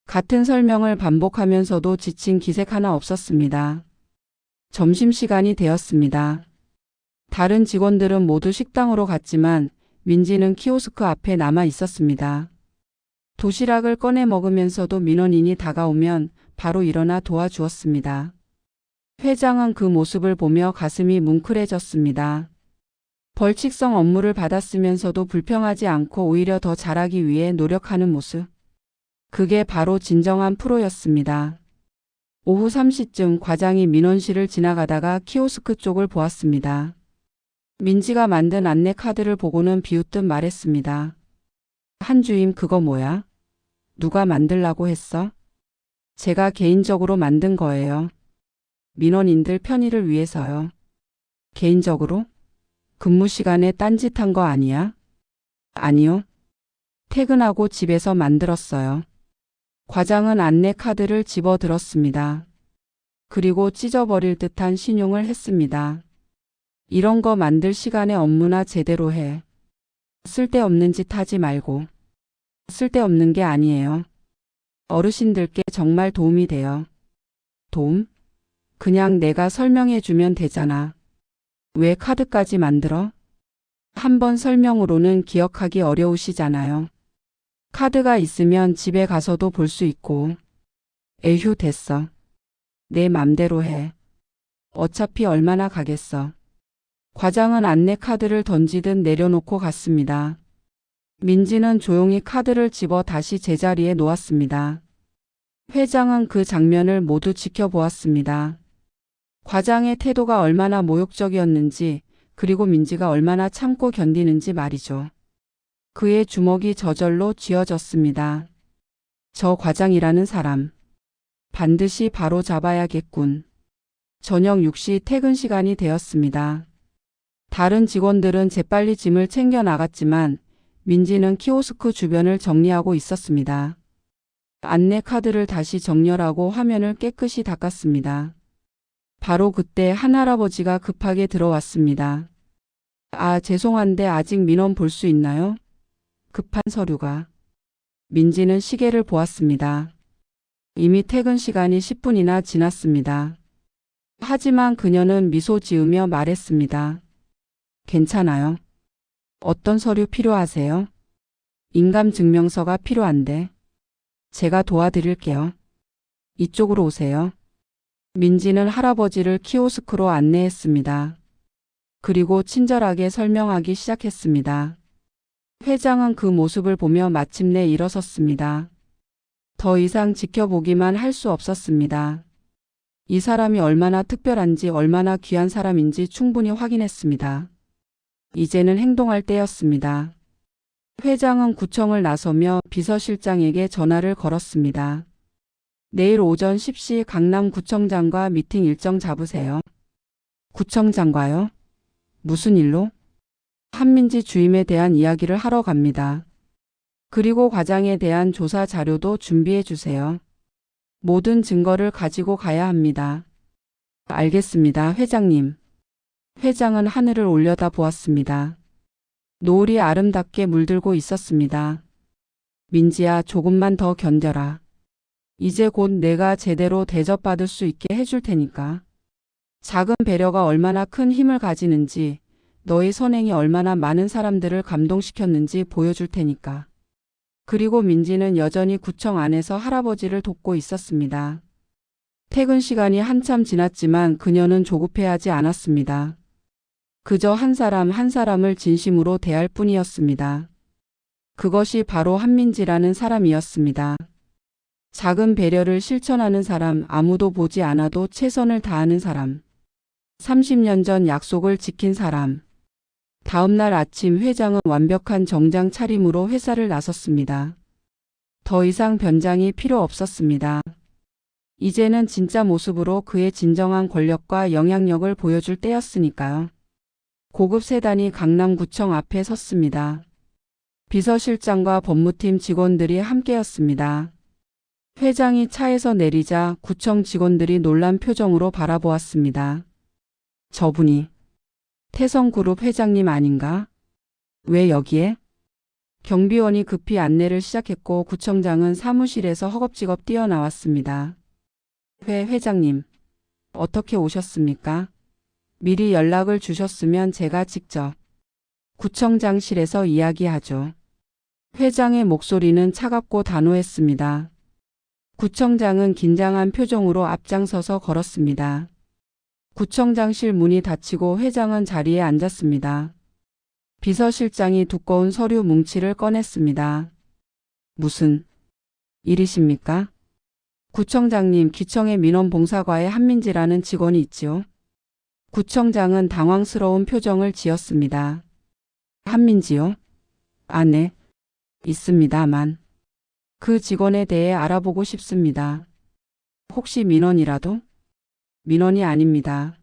같은 설명을 반복하면서도 지친 기색 하나 없었습니다. 점심시간이 되었습니다. 다른 직원들은 모두 식당으로 갔지만 민지는 키오스크 앞에 남아 있었습니다. 도시락을 꺼내 먹으면서도 민원인이 다가오면 바로 일어나 도와주었습니다. 회장은 그 모습을 보며 가슴이 뭉클해졌습니다. 벌칙성 업무를 받았으면서도 불평하지 않고 오히려 더 잘하기 위해 노력하는 모습. 그게 바로 진정한 프로였습니다. 오후 3시쯤 과장이 민원실을 지나가다가 키오스크 쪽을 보았습니다. 민지가 만든 안내 카드를 보고는 비웃듯 말했습니다. 한주임, 그거 뭐야? 누가 만들라고 했어? 제가 개인적으로 만든 거예요. 민원인들 편의를 위해서요. 개인적으로? 근무 시간에 딴짓한 거 아니야? 아니요. 퇴근하고 집에서 만들었어요. 과장은 안내 카드를 집어들었습니다. 그리고 찢어버릴 듯한 신용을 했습니다. 이런 거 만들 시간에 업무나 제대로 해. 쓸데없는 짓 하지 말고. 쓸데없는 게 아니에요. 어르신들께 정말 도움이 돼요. 도움? 그냥 내가 설명해 주면 되잖아. 왜 카드까지 만들어? 한 번 설명으로는 기억하기 어려우시잖아요. 카드가 있으면 집에 가서도 볼 수 있고. 에휴, 됐어. 내 맘대로 해. 어차피 얼마나 가겠어. 과장은 안내 카드를 던지듯 내려놓고 갔습니다. 민지는 조용히 카드를 집어 다시 제자리에 놓았습니다. 회장은 그 장면을 모두 지켜보았습니다. 과장의 태도가 얼마나 모욕적이었는지, 그리고 민지가 얼마나 참고 견디는지 말이죠. 그의 주먹이 저절로 쥐어졌습니다. 저 과장이라는 사람. 반드시 바로 잡아야겠군. 저녁 6시 퇴근 시간이 되었습니다. 다른 직원들은 재빨리 짐을 챙겨 나갔지만 민지는 키오스크 주변을 정리하고 있었습니다. 안내 카드를 다시 정렬하고 화면을 깨끗이 닦았습니다. 바로 그때 한 할아버지가 급하게 들어왔습니다. 아, 죄송한데 아직 민원 볼 수 있나요? 급한 서류가. 민지는 시계를 보았습니다. 이미 퇴근 시간이 10분이나 지났습니다. 하지만 그녀는 미소 지으며 말했습니다. 괜찮아요. 어떤 서류 필요하세요? 인감증명서가 필요한데. 제가 도와드릴게요. 이쪽으로 오세요. 민지는 할아버지를 키오스크로 안내했습니다. 그리고 친절하게 설명하기 시작했습니다. 회장은 그 모습을 보며 마침내 일어섰습니다. 더 이상 지켜보기만 할 수 없었습니다. 이 사람이 얼마나 특별한지, 얼마나 귀한 사람인지 충분히 확인했습니다. 이제는 행동할 때였습니다. 회장은 구청을 나서며 비서실장에게 전화를 걸었습니다. 내일 오전 10시 강남구청장과 미팅 일정 잡으세요. 구청장과요? 무슨 일로? 한민지 주임에 대한 이야기를 하러 갑니다. 그리고 과장에 대한 조사 자료도 준비해 주세요. 모든 증거를 가지고 가야 합니다. 알겠습니다, 회장님. 회장은 하늘을 올려다 보았습니다. 노을이 아름답게 물들고 있었습니다. 민지야, 조금만 더 견뎌라. 이제 곧 내가 제대로 대접받을 수 있게 해줄 테니까. 작은 배려가 얼마나 큰 힘을 가지는지, 너의 선행이 얼마나 많은 사람들을 감동시켰는지 보여줄 테니까. 그리고 민지는 여전히 구청 안에서 할아버지를 돕고 있었습니다. 퇴근 시간이 한참 지났지만 그녀는 조급해하지 않았습니다. 그저 한 사람 한 사람을 진심으로 대할 뿐이었습니다. 그것이 바로 한민지라는 사람이었습니다. 작은 배려를 실천하는 사람, 아무도 보지 않아도 최선을 다하는 사람. 30년 전 약속을 지킨 사람. 다음 날 아침 회장은 완벽한 정장 차림으로 회사를 나섰습니다. 더 이상 변장이 필요 없었습니다. 이제는 진짜 모습으로 그의 진정한 권력과 영향력을 보여줄 때였으니까요. 고급 세단이 강남구청 앞에 섰습니다. 비서실장과 법무팀 직원들이 함께였습니다. 회장이 차에서 내리자 구청 직원들이 놀란 표정으로 바라보았습니다. 저분이 태성그룹 회장님 아닌가? 왜 여기에? 경비원이 급히 안내를 시작했고 구청장은 사무실에서 허겁지겁 뛰어나왔습니다. 회장님, 어떻게 오셨습니까? 미리 연락을 주셨으면 제가 직접 구청장실에서 이야기하죠. 회장의 목소리는 차갑고 단호했습니다. 구청장은 긴장한 표정으로 앞장서서 걸었습니다. 구청장실 문이 닫히고 회장은 자리에 앉았습니다. 비서실장이 두꺼운 서류 뭉치를 꺼냈습니다. 무슨 일이십니까? 구청장님, 기청의 민원봉사과에 한민지라는 직원이 있지요. 구청장은 당황스러운 표정을 지었습니다. 한민지요? 네. 있습니다만. 그 직원에 대해 알아보고 싶습니다. 혹시 민원이라도? 민원이 아닙니다.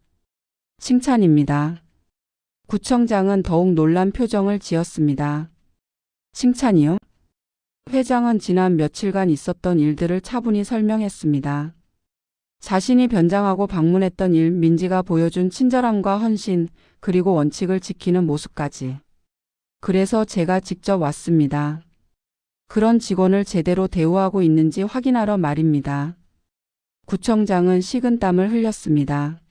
칭찬입니다. 구청장은 더욱 놀란 표정을 지었습니다. 칭찬이요? 회장은 지난 며칠간 있었던 일들을 차분히 설명했습니다. 자신이 변장하고 방문했던 일, 민지가 보여준 친절함과 헌신, 그리고 원칙을 지키는 모습까지. 그래서 제가 직접 왔습니다. 그런 직원을 제대로 대우하고 있는지 확인하러 말입니다. 구청장은 식은땀을 흘렸습니다.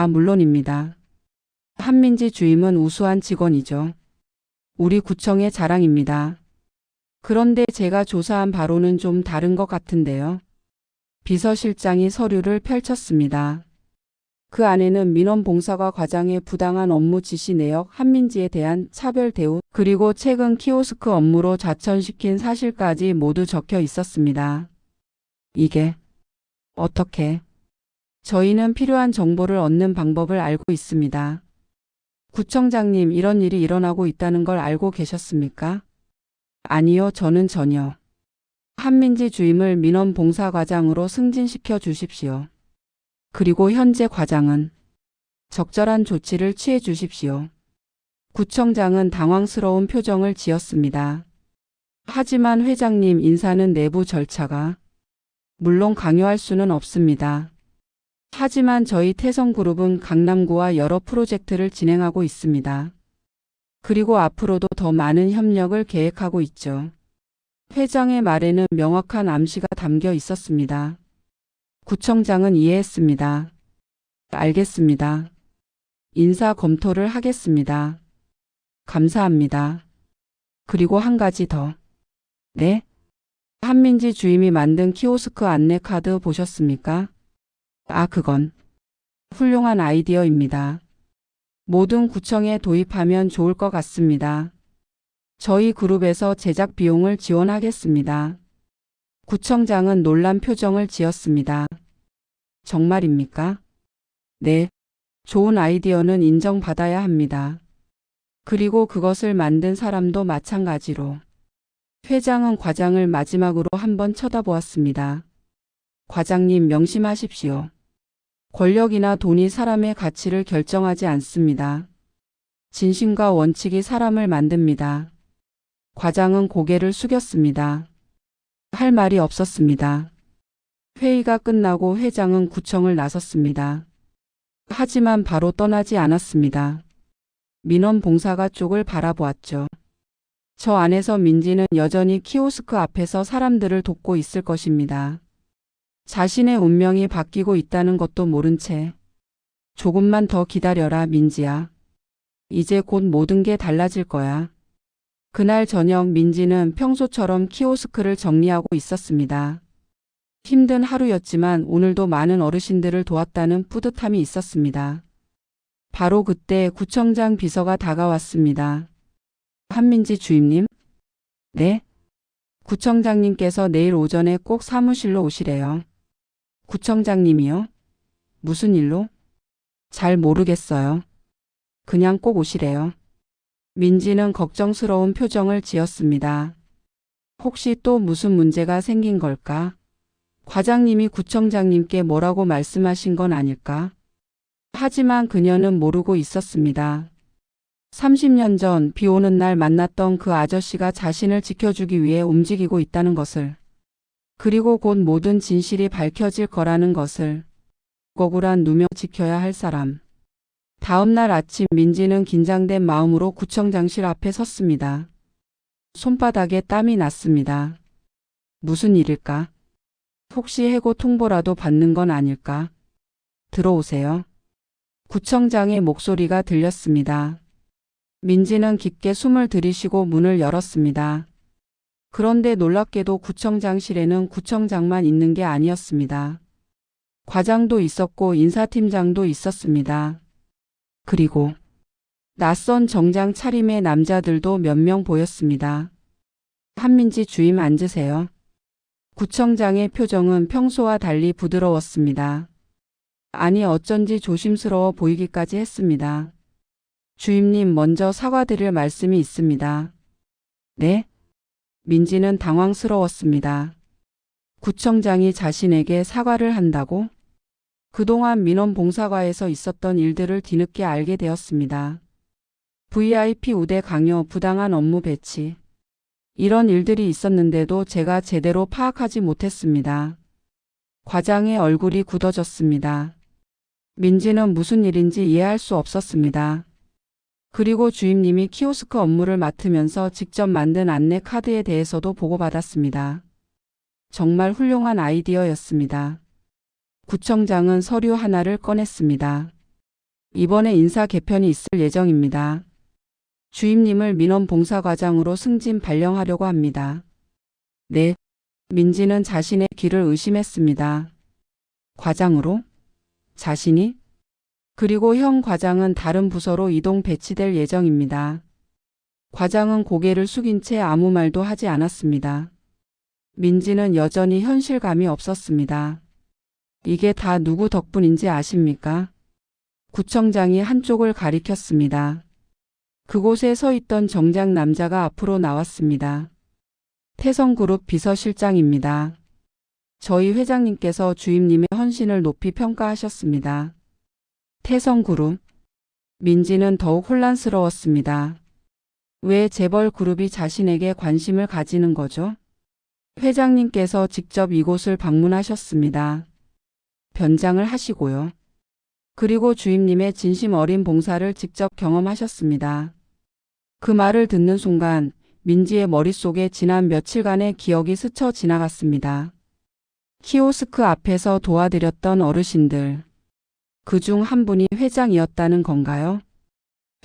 물론입니다. 한민지 주임은 우수한 직원이죠. 우리 구청의 자랑입니다. 그런데 제가 조사한 바로는 좀 다른 것 같은데요. 비서실장이 서류를 펼쳤습니다. 그 안에는 민원봉사과 과장의 부당한 업무 지시 내역, 한민지에 대한 차별 대우, 그리고 최근 키오스크 업무로 좌천시킨 사실까지 모두 적혀 있었습니다. 이게 어떻게? 저희는 필요한 정보를 얻는 방법을 알고 있습니다. 구청장님, 이런 일이 일어나고 있다는 걸 알고 계셨습니까? 아니요, 저는 전혀. 한민지 주임을 민원봉사과장으로 승진시켜 주십시오. 그리고 현재 과장은 적절한 조치를 취해 주십시오. 구청장은 당황스러운 표정을 지었습니다. 하지만 회장님, 인사는 내부 절차가 물론 강요할 수는 없습니다. 하지만 저희 태성그룹은 강남구와 여러 프로젝트를 진행하고 있습니다. 그리고 앞으로도 더 많은 협력을 계획하고 있죠. 회장의 말에는 명확한 암시가 담겨 있었습니다. 구청장은 이해했습니다. 알겠습니다. 인사 검토를 하겠습니다. 감사합니다. 그리고 한 가지 더. 네? 한민지 주임이 만든 키오스크 안내 카드 보셨습니까? 그건 훌륭한 아이디어입니다. 모든 구청에 도입하면 좋을 것 같습니다. 저희 그룹에서 제작 비용을 지원하겠습니다. 구청장은 놀란 표정을 지었습니다. 정말입니까? 네. 좋은 아이디어는 인정받아야 합니다. 그리고 그것을 만든 사람도 마찬가지로. 회장은 과장을 마지막으로 한번 쳐다보았습니다. 과장님, 명심하십시오. 권력이나 돈이 사람의 가치를 결정하지 않습니다. 진심과 원칙이 사람을 만듭니다. 과장은 고개를 숙였습니다. 할 말이 없었습니다. 회의가 끝나고 회장은 구청을 나섰습니다. 하지만 바로 떠나지 않았습니다. 민원봉사가 쪽을 바라보았죠. 저 안에서 민지는 여전히 키오스크 앞에서 사람들을 돕고 있을 것입니다. 자신의 운명이 바뀌고 있다는 것도 모른 채. 조금만 더 기다려라, 민지야. 이제 곧 모든 게 달라질 거야. 그날 저녁 민지는 평소처럼 키오스크를 정리하고 있었습니다. 힘든 하루였지만 오늘도 많은 어르신들을 도왔다는 뿌듯함이 있었습니다. 바로 그때 구청장 비서가 다가왔습니다. 한민지 주임님? 네? 구청장님께서 내일 오전에 꼭 사무실로 오시래요. 구청장님이요? 무슨 일로? 잘 모르겠어요. 그냥 꼭 오시래요. 민지는 걱정스러운 표정을 지었습니다. 혹시 또 무슨 문제가 생긴 걸까? 과장님이 구청장님께 뭐라고 말씀하신 건 아닐까? 하지만 그녀는 모르고 있었습니다. 30년 전 비 오는 날 만났던 그 아저씨가 자신을 지켜주기 위해 움직이고 있다는 것을, 그리고 곧 모든 진실이 밝혀질 거라는 것을, 억울한 누명 지켜야 할 사람. 다음 날 아침 민지는 긴장된 마음으로 구청장실 앞에 섰습니다. 손바닥에 땀이 났습니다. 무슨 일일까? 혹시 해고 통보라도 받는 건 아닐까? 들어오세요. 구청장의 목소리가 들렸습니다. 민지는 깊게 숨을 들이쉬고 문을 열었습니다. 그런데 놀랍게도 구청장실에는 구청장만 있는 게 아니었습니다. 과장도 있었고 인사팀장도 있었습니다. 그리고 낯선 정장 차림의 남자들도 몇 명 보였습니다. 한민지 주임 앉으세요. 구청장의 표정은 평소와 달리 부드러웠습니다. 아니 어쩐지 조심스러워 보이기까지 했습니다. 주임님 먼저 사과드릴 말씀이 있습니다. 네? 민지는 당황스러웠습니다. 구청장이 자신에게 사과를 한다고? 그동안 민원봉사과에서 있었던 일들을 뒤늦게 알게 되었습니다. VIP 우대 강요, 부당한 업무 배치. 이런 일들이 있었는데도 제가 제대로 파악하지 못했습니다. 과장의 얼굴이 굳어졌습니다. 민지는 무슨 일인지 이해할 수 없었습니다. 그리고 주임님이 키오스크 업무를 맡으면서 직접 만든 안내 카드에 대해서도 보고받았습니다. 정말 훌륭한 아이디어였습니다. 구청장은 서류 하나를 꺼냈습니다. 이번에 인사 개편이 있을 예정입니다. 주임님을 민원봉사과장으로 승진 발령하려고 합니다. 네. 민지는 자신의 귀를 의심했습니다. 과장으로? 자신이? 그리고 형 과장은 다른 부서로 이동 배치될 예정입니다. 과장은 고개를 숙인 채 아무 말도 하지 않았습니다. 민지는 여전히 현실감이 없었습니다. 이게 다 누구 덕분인지 아십니까? 구청장이 한쪽을 가리켰습니다. 그곳에 서 있던 정장 남자가 앞으로 나왔습니다. 태성그룹 비서실장입니다. 저희 회장님께서 주임님의 헌신을 높이 평가하셨습니다. 태성그룹. 민지는 더욱 혼란스러웠습니다. 왜 재벌그룹이 자신에게 관심을 가지는 거죠? 회장님께서 직접 이곳을 방문하셨습니다. 변장을 하시고요. 그리고 주임님의 진심 어린 봉사를 직접 경험하셨습니다. 그 말을 듣는 순간 민지의 머릿속에 지난 며칠간의 기억이 스쳐 지나갔습니다. 키오스크 앞에서 도와드렸던 어르신들. 그중 한 분이 회장이었다는 건가요?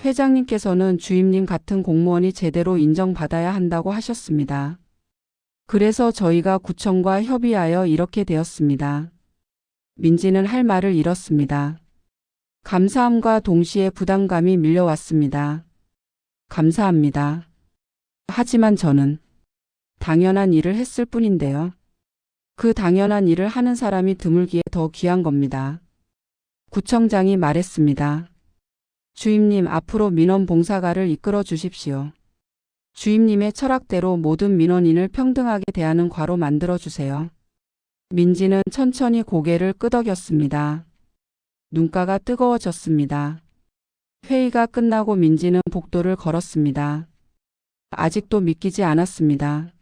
회장님께서는 주임님 같은 공무원이 제대로 인정받아야 한다고 하셨습니다. 그래서 저희가 구청과 협의하여 이렇게 되었습니다. 민지는 할 말을 잃었습니다. 감사함과 동시에 부담감이 밀려왔습니다. 감사합니다. 하지만 저는 당연한 일을 했을 뿐인데요. 그 당연한 일을 하는 사람이 드물기에 더 귀한 겁니다. 구청장이 말했습니다. 주임님 앞으로 민원봉사과를 이끌어 주십시오. 주임님의 철학대로 모든 민원인을 평등하게 대하는 과로 만들어 주세요. 민지는 천천히 고개를 끄덕였습니다. 눈가가 뜨거워졌습니다. 회의가 끝나고 민지는 복도를 걸었습니다. 아직도 믿기지 않았습니다.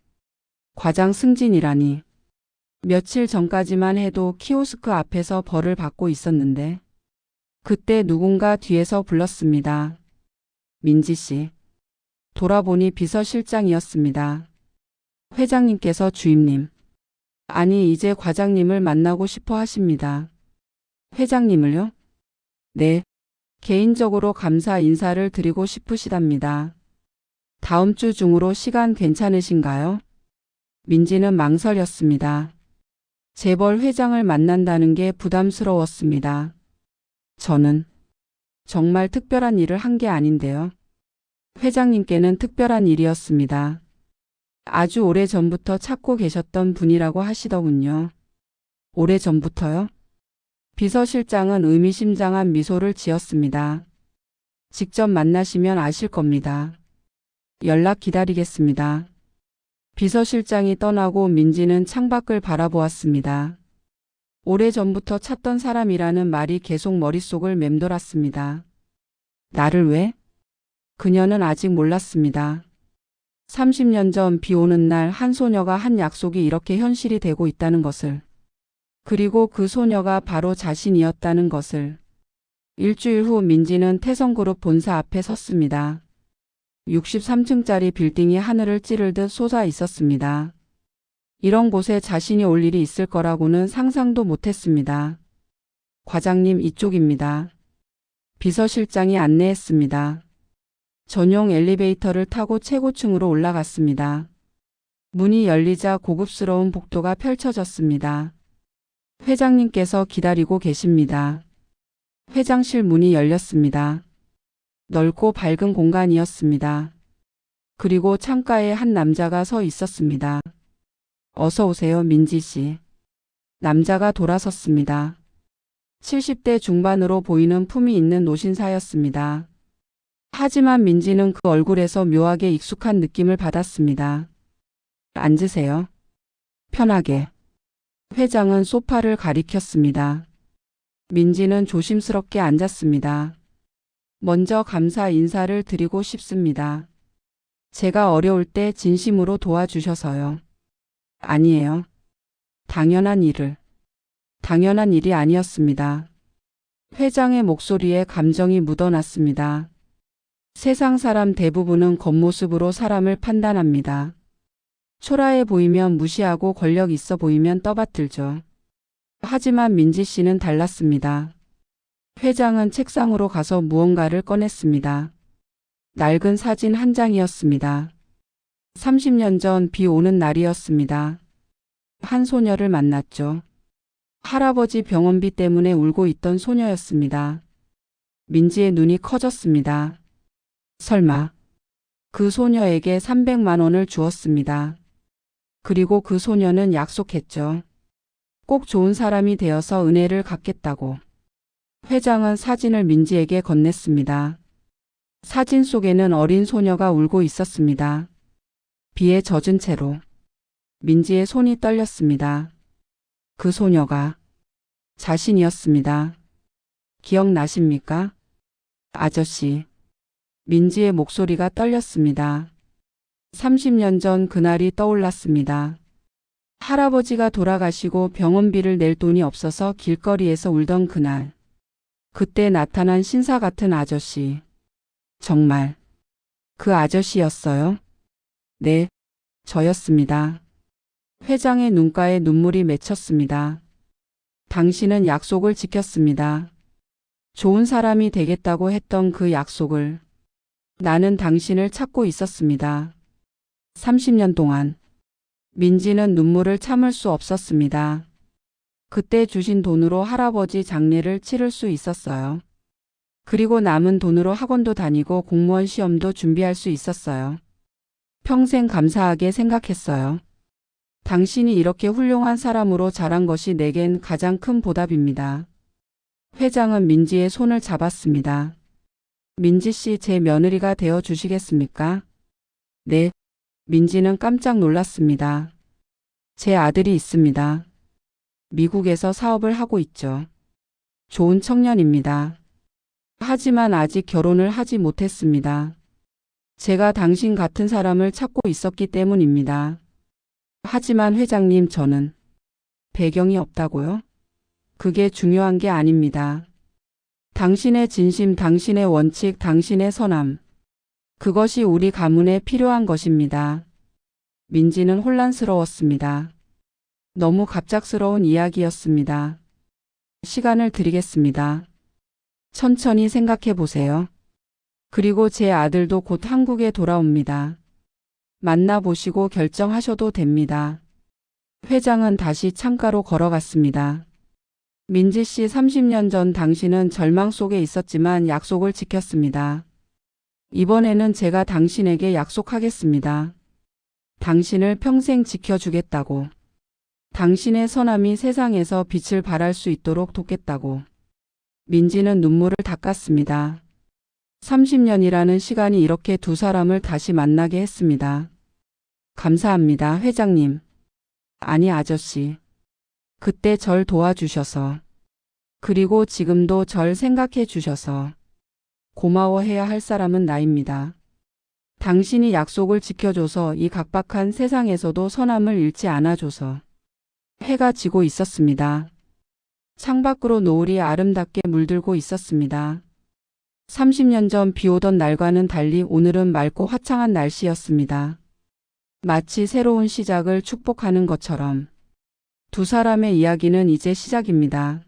과장 승진이라니. 며칠 전까지만 해도 키오스크 앞에서 벌을 받고 있었는데 그때 누군가 뒤에서 불렀습니다. 민지 씨. 돌아보니 비서실장이었습니다. 회장님께서 주임님. 아니 이제 과장님을 만나고 싶어 하십니다. 회장님을요? 네. 개인적으로 감사 인사를 드리고 싶으시답니다. 다음 주 중으로 시간 괜찮으신가요? 민지는 망설였습니다. 재벌 회장을 만난다는 게 부담스러웠습니다. 저는 정말 특별한 일을 한 게 아닌데요. 회장님께는 특별한 일이었습니다. 아주 오래 전부터 찾고 계셨던 분이라고 하시더군요. 오래 전부터요? 비서실장은 의미심장한 미소를 지었습니다. 직접 만나시면 아실 겁니다. 연락 기다리겠습니다. 비서실장이 떠나고 민지는 창밖을 바라보았습니다. 오래전부터 찾던 사람이라는 말이 계속 머릿속을 맴돌았습니다. 나를 왜? 그녀는 아직 몰랐습니다. 30년 전 비 오는 날 한 소녀가 한 약속이 이렇게 현실이 되고 있다는 것을. 그리고 그 소녀가 바로 자신이었다는 것을. 일주일 후 민지는 태성그룹 본사 앞에 섰습니다. 63층짜리 빌딩이 하늘을 찌르듯 솟아 있었습니다. 이런 곳에 자신이 올 일이 있을 거라고는 상상도 못했습니다. 과장님, 이쪽입니다. 비서실장이 안내했습니다. 전용 엘리베이터를 타고 최고층으로 올라갔습니다. 문이 열리자 고급스러운 복도가 펼쳐졌습니다. 회장님께서 기다리고 계십니다. 회장실 문이 열렸습니다. 넓고 밝은 공간이었습니다. 그리고 창가에 한 남자가 서 있었습니다. 어서 오세요, 민지 씨. 남자가 돌아섰습니다. 70대 중반으로 보이는 품이 있는 노신사였습니다. 하지만 민지는 그 얼굴에서 묘하게 익숙한 느낌을 받았습니다. 앉으세요. 편하게. 회장은 소파를 가리켰습니다. 민지는 조심스럽게 앉았습니다. 먼저 감사 인사를 드리고 싶습니다. 제가 어려울 때 진심으로 도와주셔서요. 아니에요. 당연한 일이 아니었습니다. 회장의 목소리에 감정이 묻어났습니다. 세상 사람 대부분은 겉모습으로 사람을 판단합니다. 초라해 보이면 무시하고 권력 있어 보이면 떠받들죠. 하지만 민지 씨는 달랐습니다. 회장은 책상으로 가서 무언가를 꺼냈습니다. 낡은 사진 한 장이었습니다. 30년 전 비 오는 날이었습니다. 한 소녀를 만났죠. 할아버지 병원비 때문에 울고 있던 소녀였습니다. 민지의 눈이 커졌습니다. 설마 그 소녀에게 300만 원을 주었습니다. 그리고 그 소녀는 약속했죠. 꼭 좋은 사람이 되어서 은혜를 갚겠다고. 회장은 사진을 민지에게 건넸습니다. 사진 속에는 어린 소녀가 울고 있었습니다. 비에 젖은 채로. 민지의 손이 떨렸습니다. 그 소녀가 자신이었습니다. 기억나십니까? 아저씨. 민지의 목소리가 떨렸습니다. 30년 전 그날이 떠올랐습니다. 할아버지가 돌아가시고 병원비를 낼 돈이 없어서 길거리에서 울던 그날. 그때 나타난 신사 같은 아저씨. 정말 그 아저씨였어요? 네, 저였습니다. 회장의 눈가에 눈물이 맺혔습니다. 당신은 약속을 지켰습니다. 좋은 사람이 되겠다고 했던 그 약속을. 나는 당신을 찾고 있었습니다. 30년 동안. 민지는 눈물을 참을 수 없었습니다. 그때 주신 돈으로 할아버지 장례를 치를 수 있었어요. 그리고 남은 돈으로 학원도 다니고 공무원 시험도 준비할 수 있었어요. 평생 감사하게 생각했어요. 당신이 이렇게 훌륭한 사람으로 자란 것이 내겐 가장 큰 보답입니다. 회장은 민지의 손을 잡았습니다. 민지 씨, 제 며느리가 되어 주시겠습니까? 네. 민지는 깜짝 놀랐습니다. 제 아들이 있습니다. 미국에서 사업을 하고 있죠. 좋은 청년입니다. 하지만 아직 결혼을 하지 못했습니다. 제가 당신 같은 사람을 찾고 있었기 때문입니다. 하지만 회장님, 저는 배경이 없다고요? 그게 중요한 게 아닙니다. 당신의 진심, 당신의 원칙, 당신의 선함. 그것이 우리 가문에 필요한 것입니다. 민지는 혼란스러웠습니다. 너무 갑작스러운 이야기였습니다. 시간을 드리겠습니다. 천천히 생각해 보세요. 그리고 제 아들도 곧 한국에 돌아옵니다. 만나보시고 결정하셔도 됩니다. 회장은 다시 창가로 걸어갔습니다. 민지 씨, 30년 전 당신은 절망 속에 있었지만 약속을 지켰습니다. 이번에는 제가 당신에게 약속하겠습니다. 당신을 평생 지켜주겠다고. 당신의 선함이 세상에서 빛을 발할 수 있도록 돕겠다고. 민지는 눈물을 닦았습니다. 30년이라는 시간이 이렇게 두 사람을 다시 만나게 했습니다. 감사합니다, 회장님. 아니, 아저씨. 그때 절 도와주셔서. 그리고 지금도 절 생각해 주셔서. 고마워해야 할 사람은 나입니다. 당신이 약속을 지켜줘서 이 각박한 세상에서도 선함을 잃지 않아줘서. 해가 지고 있었습니다. 창밖으로 노을이 아름답게 물들고 있었습니다. 30년 전 비 오던 날과는 달리 오늘은 맑고 화창한 날씨였습니다. 마치 새로운 시작을 축복하는 것처럼. 두 사람의 이야기는 이제 시작입니다.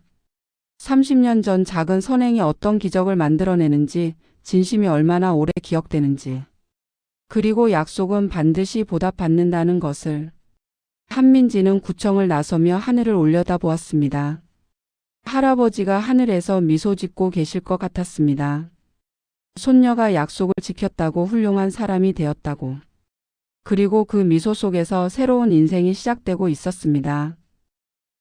30년 전 작은 선행이 어떤 기적을 만들어내는지, 진심이 얼마나 오래 기억되는지, 그리고 약속은 반드시 보답받는다는 것을. 한민지는 구청을 나서며 하늘을 올려다보았습니다. 할아버지가 하늘에서 미소 짓고 계실 것 같았습니다. 손녀가 약속을 지켰다고, 훌륭한 사람이 되었다고. 그리고 그 미소 속에서 새로운 인생이 시작되고 있었습니다.